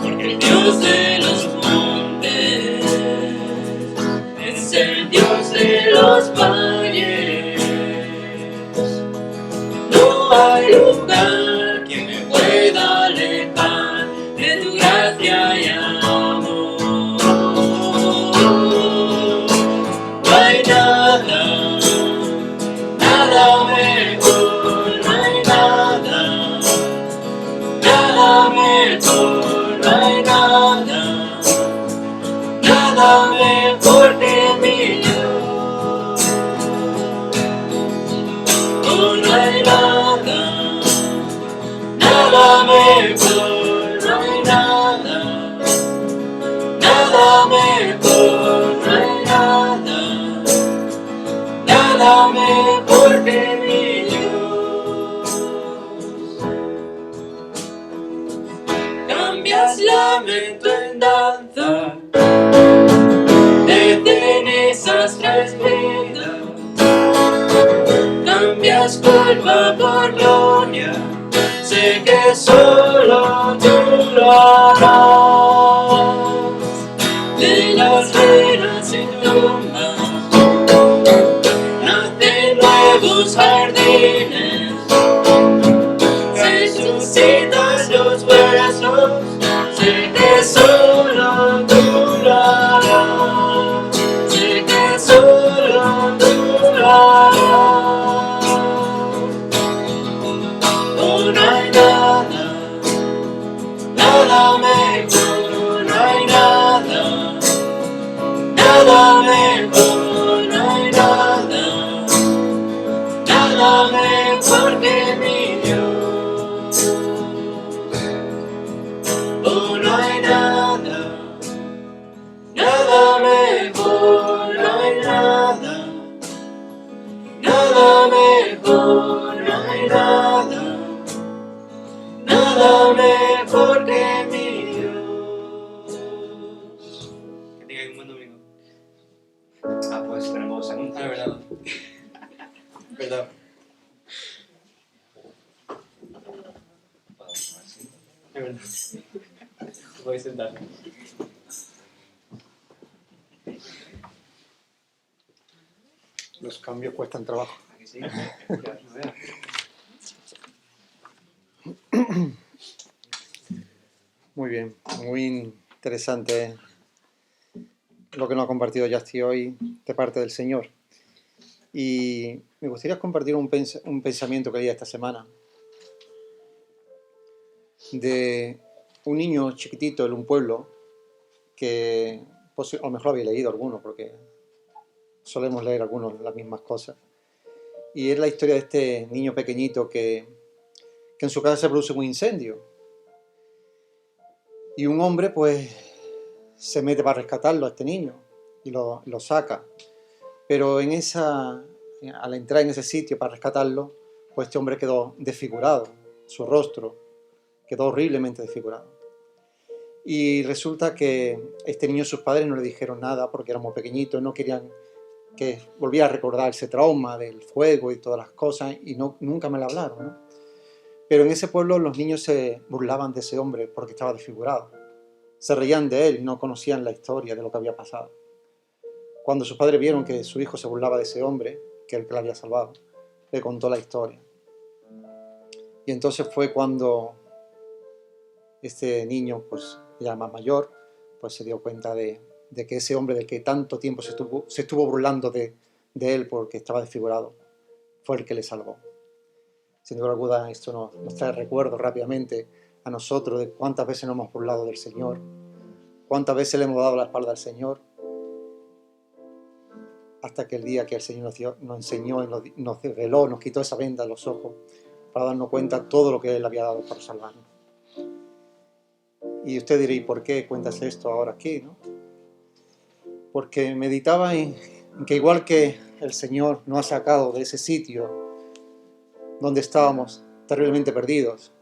Porque el Dios de los montes es el Dios de los valles. No hay lugar que me pueda alejar de tu gracia y amor. No hay nada, nada mejor, no hay nada, nada mejor, no hay nada, nada mejor que mi Dios. Oh, no hay nada, nada mejor, no hay nada, nada mejor, no hay nada, nada mejor que mi Dios. Cambias lamento en danza, te cenizas respiras, cambias culpa por gloria, sé que solo tú lo harás. De las ruinas sin tumbas nacen nuevos jardines, resucitas los huesos, sé que solo tú lo harás, sé que solo tú lo harás. Oh, no hay nada, nada mejor. nada mejor que mi Dios. Oh, no hay nada, nada mejor, no hay nada, nada mejor, no hay nada, nada mejor que mi Dios. Que tengáis un buen domingo. Ah, pues tenemos anuncios. Ah, verdad. Verdad. Es verdad. Podéis sentar. Los cambios cuestan trabajo. ¿A que sí? Muy bien, muy interesante lo que nos ha compartido Justy hoy de parte del Señor. Y me gustaría compartir un pensamiento que leí esta semana de un niño chiquitito en un pueblo que pues, a lo mejor había leído alguno porque solemos leer algunos las mismas cosas. Y es la historia de este niño pequeñito que en su casa se produce un incendio. Y un hombre pues se mete para rescatarlo a este niño y lo saca. Pero al entrar en ese sitio para rescatarlo, pues este hombre quedó desfigurado, su rostro quedó horriblemente desfigurado. Y resulta que este niño, sus padres no le dijeron nada porque era muy pequeñito, no querían que volviera a recordar ese trauma del fuego y todas las cosas, y nunca me lo hablaron, ¿no? Pero en ese pueblo los niños se burlaban de ese hombre porque estaba desfigurado. Se reían de él y no conocían la historia de lo que había pasado. Cuando sus padres vieron que su hijo se burlaba de ese hombre, que el que lo había salvado, le contó la historia. Y entonces fue cuando este niño, pues ya más mayor, pues se dio cuenta de que ese hombre del que tanto tiempo se estuvo burlando de él porque estaba desfigurado, fue el que le salvó. Sin duda alguna, esto nos trae recuerdos rápidamente a nosotros de cuántas veces nos hemos burlado del Señor, cuántas veces le hemos dado la espalda al Señor, hasta que el día que el Señor nos enseñó y nos reveló, nos quitó esa venda de los ojos para darnos cuenta de todo lo que Él había dado para salvarnos. Y usted dirá, ¿y por qué cuentas esto ahora aquí, no? Porque meditaba en que igual que el Señor nos ha sacado de ese sitio donde estábamos terriblemente perdidos,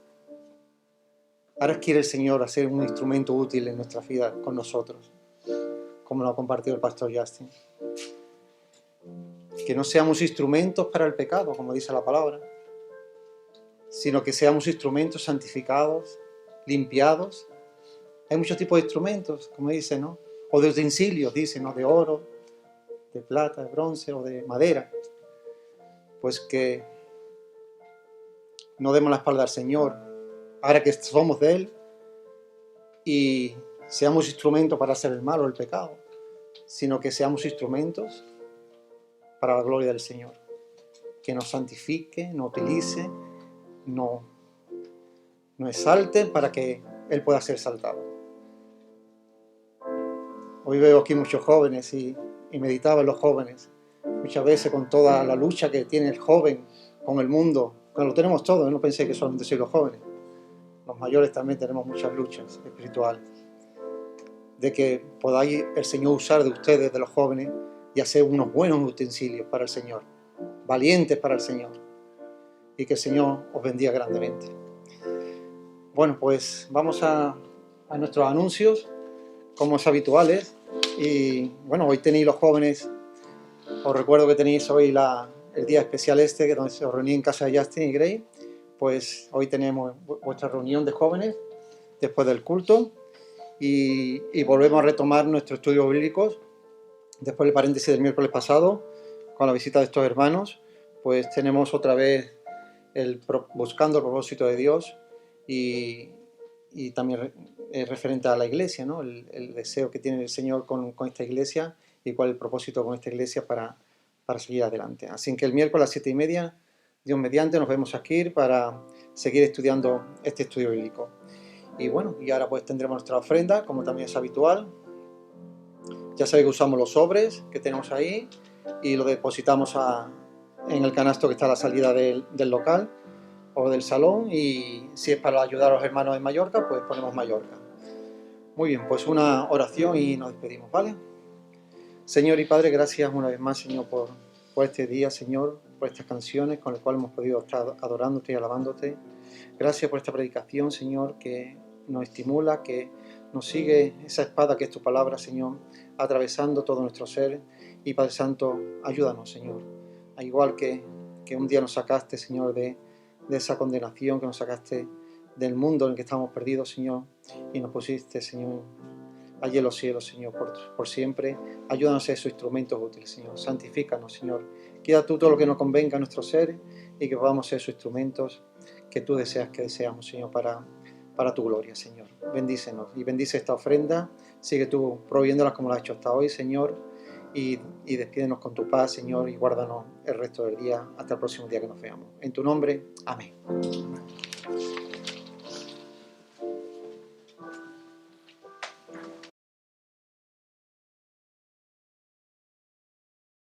ahora quiere el Señor hacer un instrumento útil en nuestra vida con nosotros, como lo ha compartido el pastor Justin. Que no seamos instrumentos para el pecado, como dice la palabra, sino que seamos instrumentos santificados, limpiados. Hay muchos tipos de instrumentos, como dice, ¿no? O de utensilios, dice, ¿no? De oro, de plata, de bronce o de madera. Pues que no demos la espalda al Señor, ahora que somos de Él, y seamos instrumentos para hacer el mal o el pecado, sino que seamos instrumentos para la gloria del Señor. Que nos santifique, nos utilice, nos exalte para que Él pueda ser exaltado. Hoy veo aquí muchos jóvenes y meditaba en los jóvenes. Muchas veces con toda la lucha que tiene el joven con el mundo, lo tenemos todos, no pensé que solamente soy los jóvenes. Los mayores también tenemos muchas luchas espirituales. De que podáis el Señor usar de ustedes, de los jóvenes, y hacer unos buenos utensilios para el Señor, valientes para el Señor, y que el Señor os bendiga grandemente. Bueno, pues vamos a nuestros anuncios, como es habituales, y bueno, hoy tenéis los jóvenes, os recuerdo que tenéis hoy el día especial donde se os reuní en casa de Justin y Gray. Pues hoy tenemos vuestra reunión de jóvenes después del culto y volvemos a retomar nuestros estudios bíblicos después del paréntesis del miércoles pasado con la visita de estos hermanos. Pues tenemos otra vez buscando el propósito de Dios y también referente a la iglesia, ¿no? El deseo que tiene el Señor con esta iglesia y cuál es el propósito con esta iglesia para seguir adelante. Así que el miércoles a las 7:30, Dios mediante, nos vemos aquí para seguir estudiando este estudio bíblico. Y bueno, y ahora pues tendremos nuestra ofrenda, como también es habitual. Ya sabéis que usamos los sobres que tenemos ahí y lo depositamos a en el canasto que está a la salida del local o del salón, y si es para ayudar a los hermanos en Mallorca, pues ponemos Mallorca. Muy bien, pues una oración y nos despedimos, ¿vale? Señor y Padre, gracias una vez más, Señor, por este día, Señor, por estas canciones con las cuales hemos podido estar adorándote y alabándote. Gracias por esta predicación, Señor, que nos estimula, que nos sigue esa espada que es tu palabra, Señor, atravesando todo nuestro ser. Y Padre Santo, ayúdanos, Señor, al igual que un día nos sacaste, Señor, de esa condenación, que nos sacaste del mundo en el que estamos perdidos, Señor, y nos pusiste, Señor, allí en los cielos, Señor, por siempre. Ayúdanos a ser esos instrumentos útiles, Señor. Santifícanos, Señor. Queda tú todo lo que nos convenga a nuestro ser y que podamos ser esos instrumentos que tú deseas que deseamos, Señor, para tu gloria, Señor. Bendícenos y bendice esta ofrenda. Sigue tú proveyéndolas como lo has hecho hasta hoy, Señor, y despídenos con tu paz, Señor, y guárdanos el resto del día hasta el próximo día que nos veamos. En tu nombre, amén.